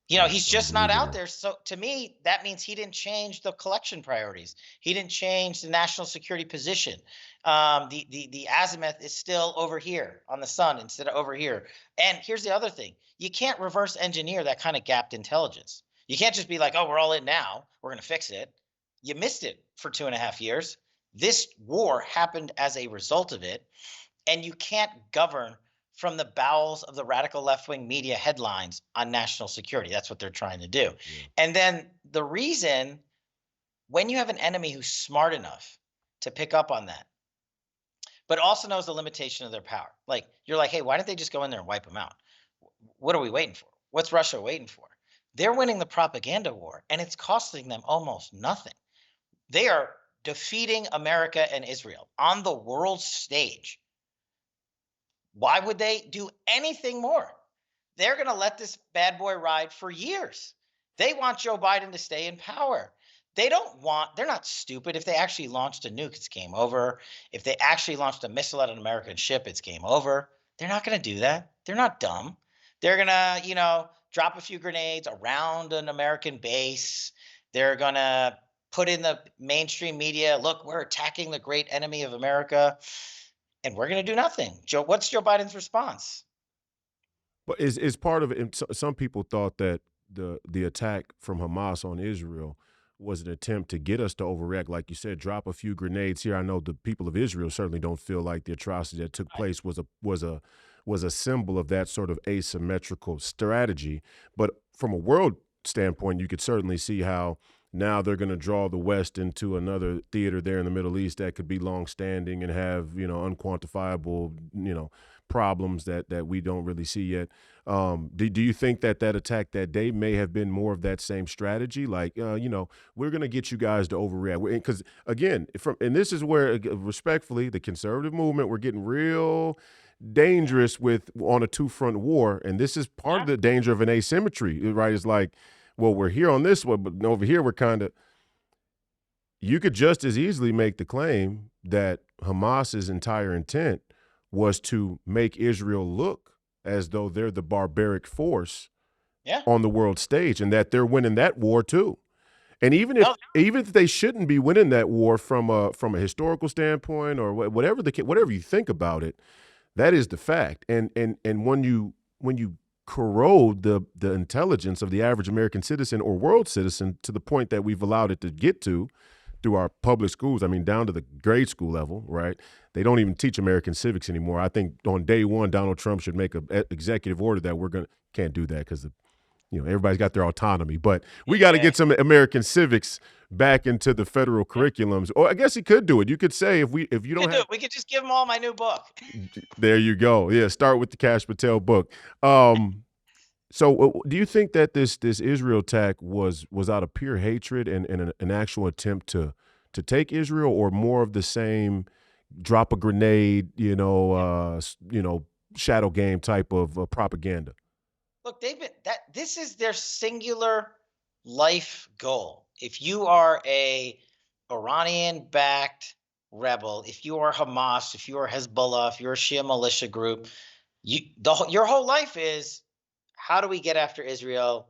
He's just not out Unbelievable. there. So to me, that means he didn't change the collection priorities. He didn't change the national security position. The azimuth is still over here on the sun instead of over here. And here's the other thing: you can't reverse engineer that kind of gapped intelligence. You can't just be like, "Oh, we're all in now. We're going to fix it." You missed it for 2.5 years. This war happened as a result of it, and you can't govern from the bowels of the radical left-wing media headlines on national security. That's what they're trying to do. Yeah. And then the reason, when you have an enemy who's smart enough to pick up on that, but also knows the limitation of their power, like you're like, hey, why don't they just go in there and wipe them out? What are we waiting for? What's Russia waiting for? They're winning the propaganda war, and it's costing them almost nothing. They are defeating America and Israel on the world stage. Why would they do anything more? They're going to let this bad boy ride for years. They want Joe Biden to stay in power. They're not stupid. If they actually launched a nuke, it's game over. If they actually launched a missile at an American ship, it's game over. They're not going to do that. They're not dumb. They're going to, drop a few grenades around an American base. They're going to put in the mainstream media, look, we're attacking the great enemy of America. And we're going to do nothing. What's Joe Biden's response? But is part of it. Some people thought that the attack from Hamas on Israel was an attempt to get us to overreact, like you said, drop a few grenades here. I know the people of Israel certainly don't feel like the atrocity that took place was a symbol of that sort of asymmetrical strategy. But from a world standpoint, you could certainly see how now they're going to draw the West into another theater there in the Middle East that could be long-standing and have, unquantifiable, problems that we don't really see yet. Do you think that attack that day may have been more of that same strategy? Like, we're going to get you guys to overreact. Because, again, and this is where, respectfully, the conservative movement, we're getting real dangerous on a two-front war. And this is part of the danger of an asymmetry, right? It's like, well, we're here on this one, but over here we're kind of – you could just as easily make the claim that Hamas's entire intent was to make Israel look as though they're the barbaric force on the world stage and that they're winning that war too. And even if they shouldn't be winning that war from a historical standpoint or whatever you think about it, that is the fact. And when you corrode the intelligence of the average American citizen or world citizen to the point that we've allowed it to get to through our public schools, I mean, down to the grade school level, right? They don't even teach American civics anymore. I think on day one, Donald Trump should make an executive order that can't do that because everybody's got their autonomy. But we got to get some American civics back into the federal curriculums. Or I guess he could do it. You could say we could just give them all my new book. There you go. Yeah, start with the Kash Patel book. So do you think that this Israel attack was out of pure hatred and an actual attempt to take Israel, or more of the same drop a grenade, shadow game type of propaganda? Look, this is their singular life goal. If you are a Iranian-backed rebel, if you are Hamas, if you are Hezbollah, if you're a Shia militia group, your whole life is, how do we get after Israel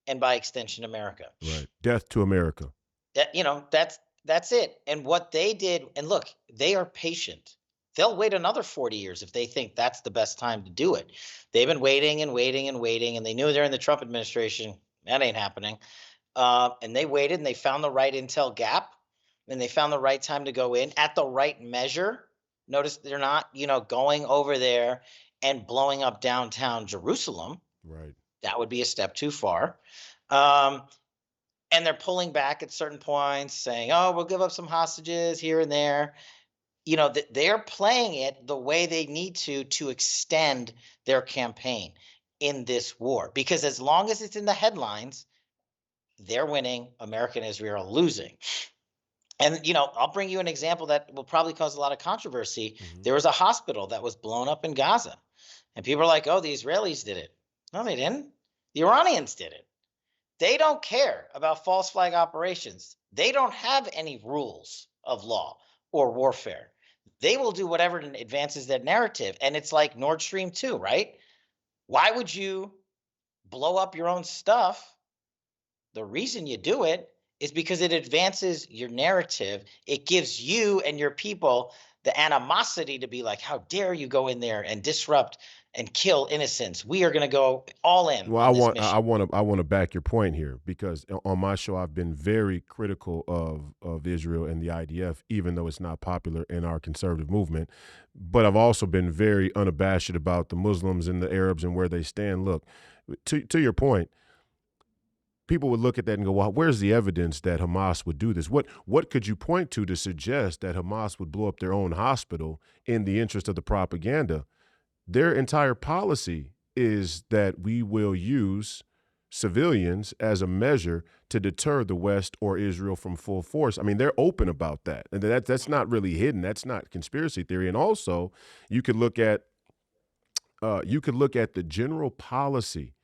and by extension America? Right. Death to America. That's it. And what they did, and look, they are patient. They'll wait another 40 years if they think that's the best time to do it. They've been waiting and waiting and waiting, and they knew during the Trump administration that ain't happening. And they waited, and they found the right intel gap, and they found the right time to go in at the right measure. Notice they're not, going over there and blowing up downtown Jerusalem. Right. That would be a step too far. And they're pulling back at certain points, saying, oh, we'll give up some hostages here and there. They're playing it the way they need to extend their campaign in this war. Because as long as it's in the headlines, they're winning, America and Israel are losing. And, I'll bring you an example that will probably cause a lot of controversy. Mm-hmm. There was a hospital that was blown up in Gaza. And people are like, oh, the Israelis did it. No, they didn't. The Iranians did it. They don't care about false flag operations. They don't have any rules of law or warfare. They will do whatever advances their narrative. And it's like Nord Stream 2, right? Why would you blow up your own stuff, the reason you do it is because it advances your narrative. It gives you and your people the animosity to be like, how dare you go in there and disrupt and kill innocents? We are going to go all in Well, on this mission. I want to back your point here, because on my show I've been very critical of Israel and the IDF, even though it's not popular in our conservative movement. But I've also been very unabashed about the Muslims and the Arabs and where they stand. Look, to your point, people would look at that and go, well, where's the evidence that Hamas would do this? What could you point to suggest that Hamas would blow up their own hospital in the interest of the propaganda? Their entire policy is that we will use civilians as a measure to deter the West or Israel from full force. I mean, they're open about that. And that's not really hidden. That's not conspiracy theory. And also, you could look at the general policy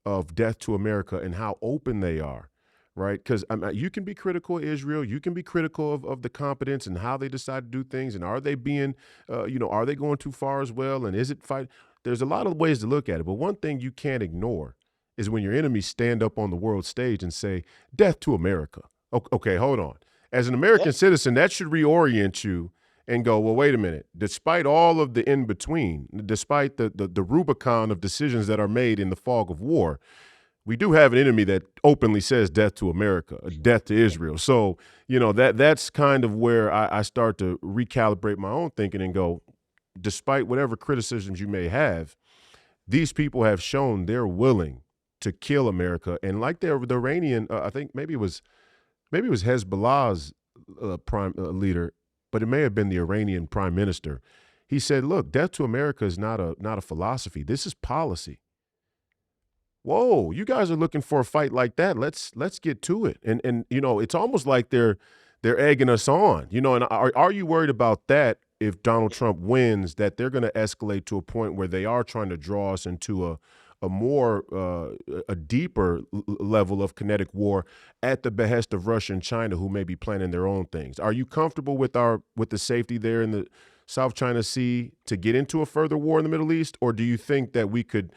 of death to America and how open they are, right? Because you can be critical of Israel, you can be critical of the competence and how they decide to do things, and are they being, are they going too far as well, and is it fight? There's a lot of ways to look at it, but one thing you can't ignore is when your enemies stand up on the world stage and say, death to America. Okay, hold on. As an American citizen, that should reorient you and go, well, wait a minute. Despite all of the in-between, despite the Rubicon of decisions that are made in the fog of war, we do have an enemy that openly says death to America, death to Israel. So, that's kind of where I start to recalibrate my own thinking and go, despite whatever criticisms you may have, these people have shown they're willing to kill America. And like the Iranian, I think maybe it was Hezbollah's prime leader, but it may have been the Iranian prime minister. He said, look, death to America is not a philosophy. This is policy. Whoa, you guys are looking for a fight like that. Let's get to it. And it's almost like they're egging us on. And are you worried about that if Donald Trump wins, that they're going to escalate to a point where they are trying to draw us into a deeper level of kinetic war at the behest of Russia and China, who may be planning their own things? Are you comfortable with the safety there in the South China Sea to get into a further war in the Middle East? Or do you think that we could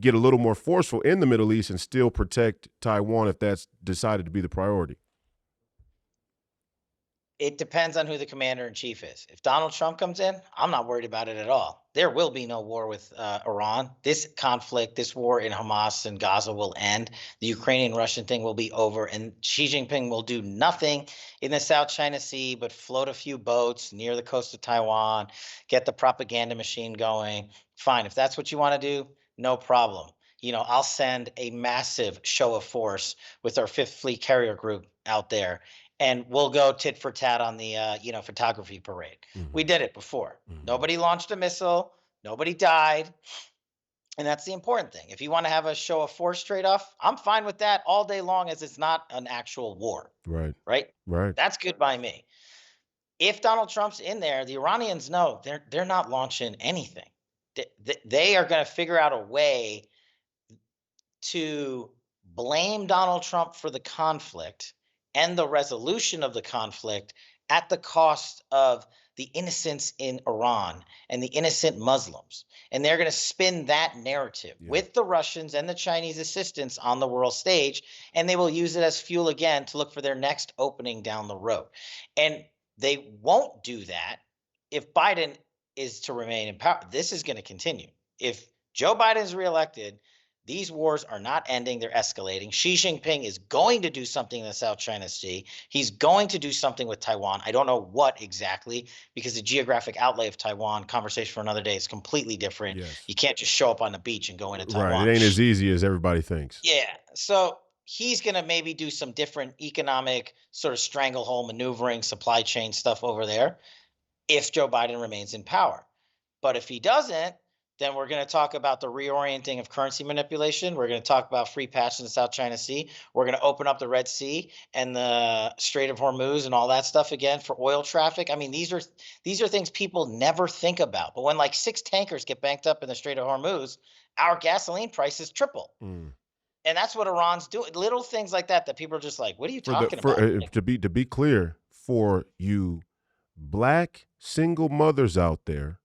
get a little more forceful in the Middle East and still protect Taiwan if that's decided to be the priority? It depends on who the commander in chief is. If Donald Trump comes in, I'm not worried about it at all. There will be no war with Iran. This conflict, this war in Hamas and Gaza will end. The Ukrainian-Russian thing will be over, and Xi Jinping will do nothing in the South China Sea but float a few boats near the coast of Taiwan, get the propaganda machine going. Fine, if that's what you want to do, no problem. I'll send a massive show of force with our 5th Fleet Carrier Group out there, and we'll go tit for tat on the photography parade. Mm-hmm. We did it before. Mm-hmm. Nobody launched a missile. Nobody died. And that's the important thing. If you want to have a show of force trade-off, I'm fine with that all day long, as it's not an actual war. Right. That's good by me. If Donald Trump's in there, the Iranians know they're not launching anything. They are going to figure out a way to blame Donald Trump for the conflict and the resolution of the conflict at the cost of the innocents in Iran and the innocent Muslims. And they're going to spin that narrative with the Russians and the Chinese assistance on the world stage, and they will use it as fuel again to look for their next opening down the road. And they won't do that if Biden is to remain in power. This is going to continue. If Joe Biden is reelected, these wars are not ending. They're escalating. Xi Jinping is going to do something in the South China Sea. He's going to do something with Taiwan. I don't know what exactly, because the geographic outlay of Taiwan, conversation for another day, is completely different. Yes. You can't just show up on the beach and go into Taiwan. Right. It ain't as easy as everybody thinks. Yeah. So he's going to maybe do some different economic sort of stranglehold maneuvering, supply chain stuff over there if Joe Biden remains in power. But if he doesn't, then we're going to talk about the reorienting of currency manipulation. We're going to talk about free passage in the South China Sea. We're going to open up the Red Sea and the Strait of Hormuz and all that stuff again for oil traffic. I mean, these are things people never think about. But when like 6 tankers get banked up in the Strait of Hormuz, our gasoline prices triple. And that's what Iran's doing. Little things like that people are just like, what are you talking about? To be clear, for you Black single mothers out there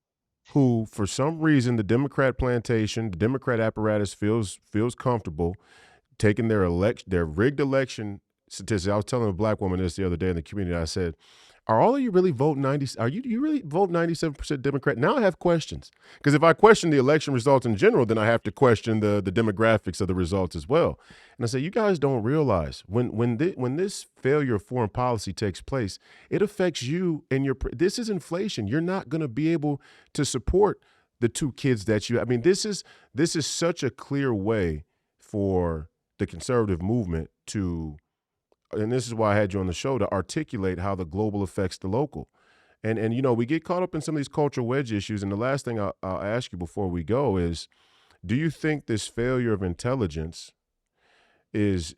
who, for some reason, the Democrat plantation, the Democrat apparatus feels comfortable taking their rigged election statistics. I was telling a black woman this the other day in the community. I said, "Are all of you really vote 90? Are you really vote 97% Democrat?" Now I have questions, because if I question the election results in general, then I have to question the demographics of the results as well. And I say, you guys don't realize when this failure of foreign policy takes place, it affects you and this is inflation. You're not going to be able to support the two kids that you. I mean, this is such a clear way for the conservative movement to, and this is why I had you on the show, to articulate how the global affects the local. And you know, we get caught up in some of these cultural wedge issues. And the last thing I'll ask you before we go is, do you think this failure of intelligence is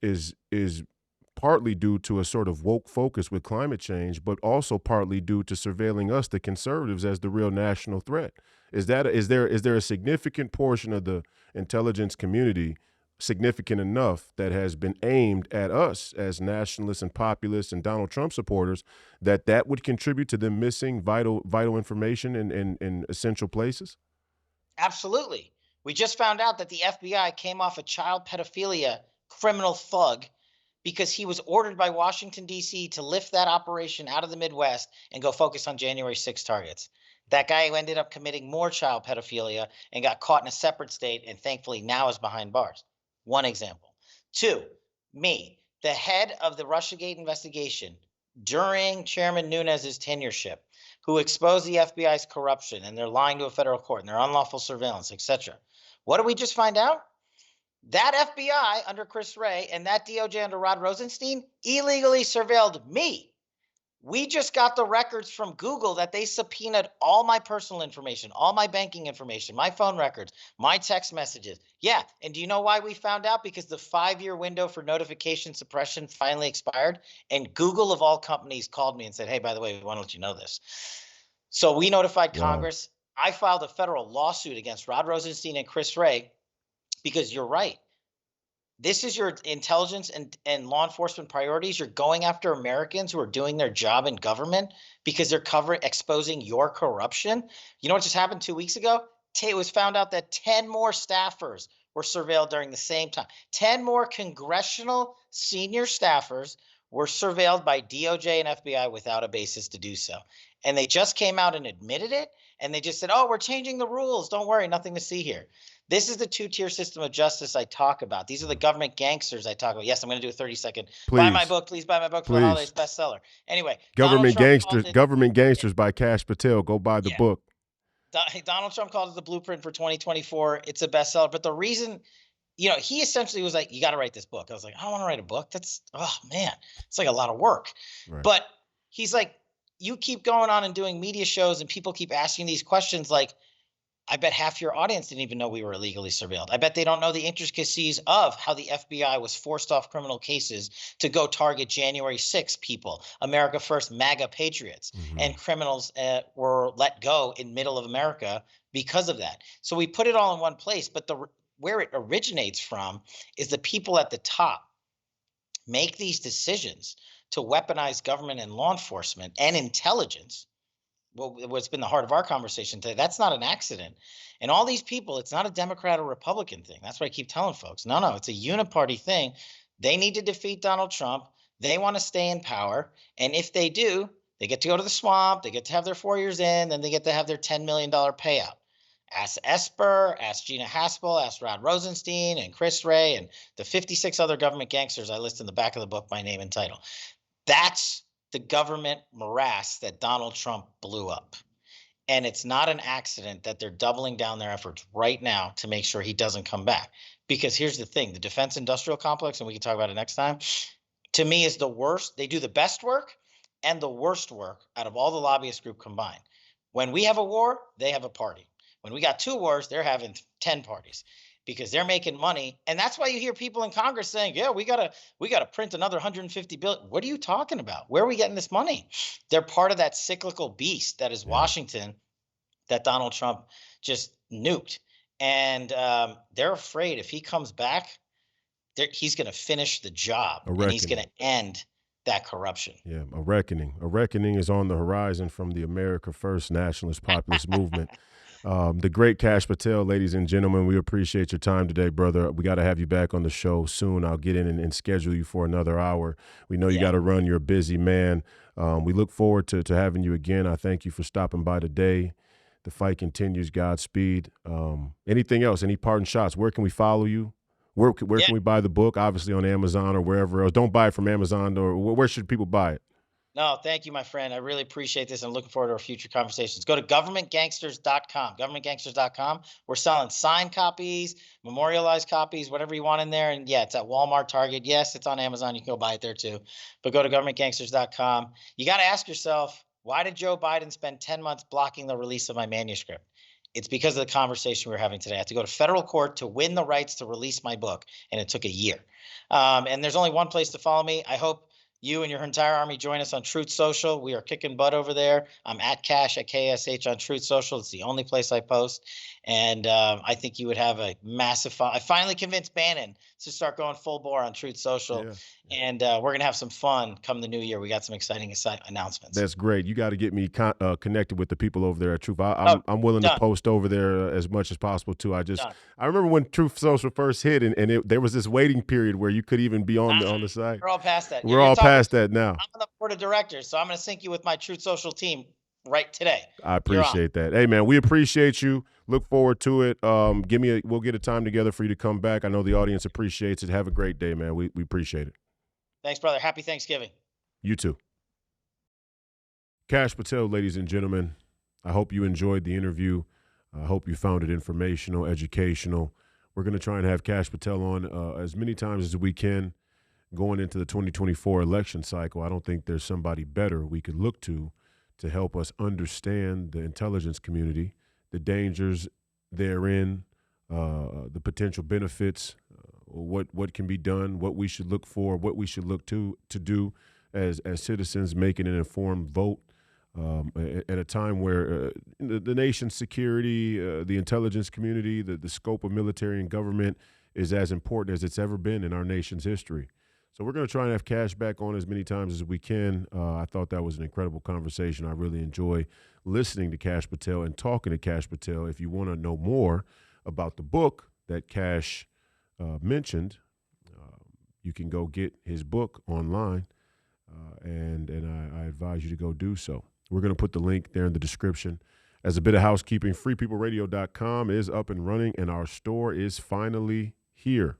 partly due to a sort of woke focus with climate change, but also partly due to surveilling us, the conservatives, as the real national threat? Is there a significant portion of the intelligence community, significant enough, that has been aimed at us as nationalists and populists and Donald Trump supporters, that would contribute to them missing vital information in essential places? Absolutely. We just found out that the FBI came off a child pedophilia criminal thug because he was ordered by Washington, D.C. to lift that operation out of the Midwest and go focus on January 6 targets. That guy who ended up committing more child pedophilia and got caught in a separate state, and thankfully now is behind bars. One example. Two, me, the head of the Russiagate investigation during Chairman Nunes's tenureship, who exposed the FBI's corruption and they're lying to a federal court and their unlawful surveillance, etc. What did we just find out? That FBI under Chris Wray and that DOJ under Rod Rosenstein illegally surveilled me. We just got the records from Google that they subpoenaed all my personal information, all my banking information, my phone records, my text messages. Yeah, and do you know why we found out? Because the 5-year window for notification suppression finally expired, and Google, of all companies, called me and said, hey, by the way, we want to let you know this. So we notified Congress. I filed a federal lawsuit against Rod Rosenstein and Chris Wray because you're right. This is your intelligence and law enforcement priorities. You're going after Americans who are doing their job in government because they're exposing your corruption. You know what just happened 2 weeks ago? It was found out that 10 more staffers were surveilled during the same time. 10 more congressional senior staffers were surveilled by DOJ and FBI without a basis to do so. And they just came out and admitted it. And they just said, oh, we're changing the rules. Don't worry, nothing to see here. This is the two-tier system of justice I talk about. These are the government gangsters I talk about. Yes, I'm going to do a 30-second. Buy my book. Please buy my book for the holidays bestseller. Anyway. Government Gangsters by Kash Patel. Go buy the book. Donald Trump called it the blueprint for 2024. It's a bestseller. But the reason, you know, he essentially was like, you got to write this book. I was like, I don't want to write a book. That's, oh, man, it's like a lot of work. Right. But he's like, you keep going on and doing media shows and people keep asking these questions like, I bet half your audience didn't even know we were illegally surveilled. I bet they don't know the intricacies of how the FBI was forced off criminal cases to go target January 6 people, America First MAGA patriots, and criminals were let go in middle of America because of that. So we put it all in one place, but where it originates from is the people at the top make these decisions to weaponize government and law enforcement and intelligence. Well, what's been the heart of our conversation today, that's not an accident. And all these people, it's not a Democrat or Republican thing. That's what I keep telling folks. No, it's a uniparty thing. They need to defeat Donald Trump. They want to stay in power. And if they do, they get to go to the swamp. They get to have their 4 years in. Then they get to have their $10 million payout. Ask Esper, ask Gina Haspel, ask Rod Rosenstein and Chris Wray and the 56 other government gangsters I list in the back of the book by name and title. That's the government morass that Donald Trump blew up. And it's not an accident that they're doubling down their efforts right now to make sure he doesn't come back. Because here's the thing, the defense industrial complex, and we can talk about it next time, to me is the worst. They do the best work and the worst work out of all the lobbyist group combined. When we have a war, they have a party. When we got 2 wars, they're having 10 parties. Because they're making money. And that's why you hear people in Congress saying, yeah, we gotta print another 150 billion. What are you talking about? Where are we getting this money? They're part of that cyclical beast that is Washington that Donald Trump just nuked. And they're afraid if he comes back, he's going to finish the job. And he's going to end that corruption. Yeah, a reckoning. A reckoning is on the horizon from the America First nationalist populist movement. The great Kash Patel, ladies and gentlemen, we appreciate your time today, brother. We got to have you back on the show soon. I'll get in and schedule you for another hour. We know you got to run. You're a busy man. We look forward to having you again. I thank you for stopping by today. The fight continues. Godspeed. Anything else? Any parting shots? Where can we follow you? Where can we buy the book? Obviously on Amazon or wherever else. Don't buy it from Amazon, or where should people buy it? No, thank you, my friend. I really appreciate this and looking forward to our future conversations. Go to governmentgangsters.com, governmentgangsters.com. We're selling signed copies, memorialized copies, whatever you want in there. And yeah, it's at Walmart, Target. Yes, it's on Amazon. You can go buy it there too. But go to governmentgangsters.com. You got to ask yourself, why did Joe Biden spend 10 months blocking the release of my manuscript? It's because of the conversation we're having today. I had to go to federal court to win the rights to release my book, and it took a year. And there's only one place to follow me. I hope you and your entire army join us on Truth Social. We are kicking butt over there. I'm at Kash, at KSH on Truth Social. It's the only place I post. And I think you would have a massive fun. I finally convinced Bannon to start going full bore on Truth Social. Yeah. And we're going to have some fun come the new year. We got some exciting announcements. That's great. You got to get me connected with the people over there at Truth. I'm willing to post over there as much as possible, too. I remember when Truth Social first hit, and there was this waiting period where you could even be on the site. We're all past that. We're all past that now. I'm on the board of directors, so I'm going to sync you with my Truth Social team right today. I appreciate that. Hey, man, we appreciate you. Look forward to it. We'll get a time together for you to come back. I know the audience appreciates it. Have a great day, man. We appreciate it. Thanks, brother. Happy Thanksgiving. You too. Kash Patel, ladies and gentlemen, I hope you enjoyed the interview. I hope you found it informational, educational. We're going to try and have Kash Patel on as many times as we can going into the 2024 election cycle. I don't think there's somebody better we could look to help us understand the intelligence community, the dangers therein, the potential benefits, what can be done, what we should look for, what we should look to do as citizens making an informed vote at a time where the nation's security, the intelligence community, the scope of military and government is as important as it's ever been in our nation's history. So we're going to try and have Kash back on as many times as we can. I thought that was an incredible conversation. I really enjoy listening to Kash Patel and talking to Kash Patel. If you want to know more about the book that Kash mentioned, you can go get his book online, and I advise you to go do so. We're going to put the link there in the description. As a bit of housekeeping, freepeopleradio.com is up and running, and our store is finally here.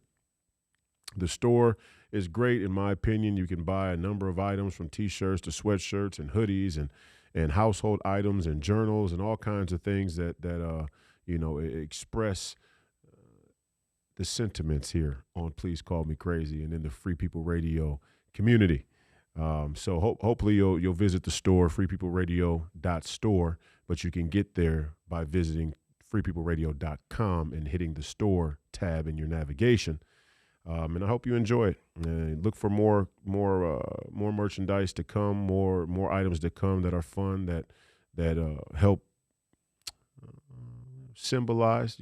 The store is great, in my opinion. You can buy a number of items from T-shirts to sweatshirts and hoodies and household items and journals and all kinds of things that express the sentiments here on Please Call Me Crazy and in the Free People Radio community. So hopefully you'll visit the store, freepeopleradio.store, but you can get there by visiting freepeopleradio.com and hitting the store tab in your navigation. And I hope you enjoy it. Look for more merchandise to come, more items to come that are fun, that help symbolize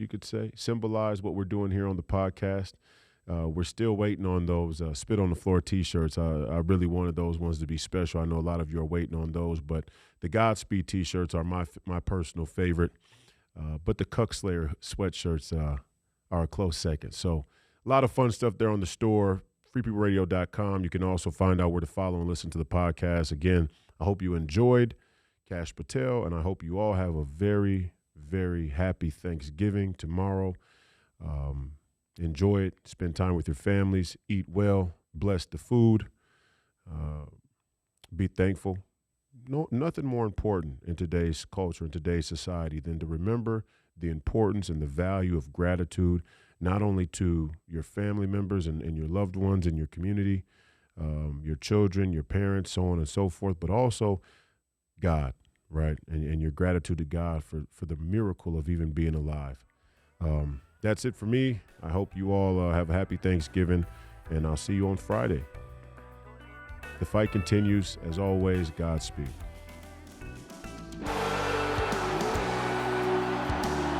what we're doing here on the podcast. We're still waiting on those Spit on the Floor T-shirts. I really wanted those ones to be special. I know a lot of you are waiting on those, but the Godspeed T-shirts are my personal favorite. But the Cuck Slayer sweatshirts are a close second. So a lot of fun stuff there on the store, freepeopleradio.com. You can also find out where to follow and listen to the podcast. Again, I hope you enjoyed Kash Patel, and I hope you all have a very, very happy Thanksgiving tomorrow. Enjoy it. Spend time with your families. Eat well. Bless the food. Be thankful. Nothing more important in today's culture, in today's society, than to remember the importance and the value of gratitude, not only to your family members and your loved ones in your community, your children, your parents, so on and so forth, but also God, right? And your gratitude to God for the miracle of even being alive. That's it for me. I hope you all have a happy Thanksgiving, and I'll see you on Friday. The fight continues. As always, Godspeed.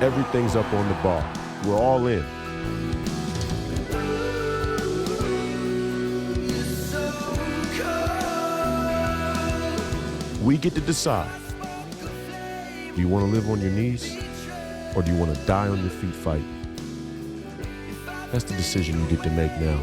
Everything's up on the bar. We're all in. We get to decide. Do you want to live on your knees Or do you want to die on your feet fight? That's the decision you get to make now.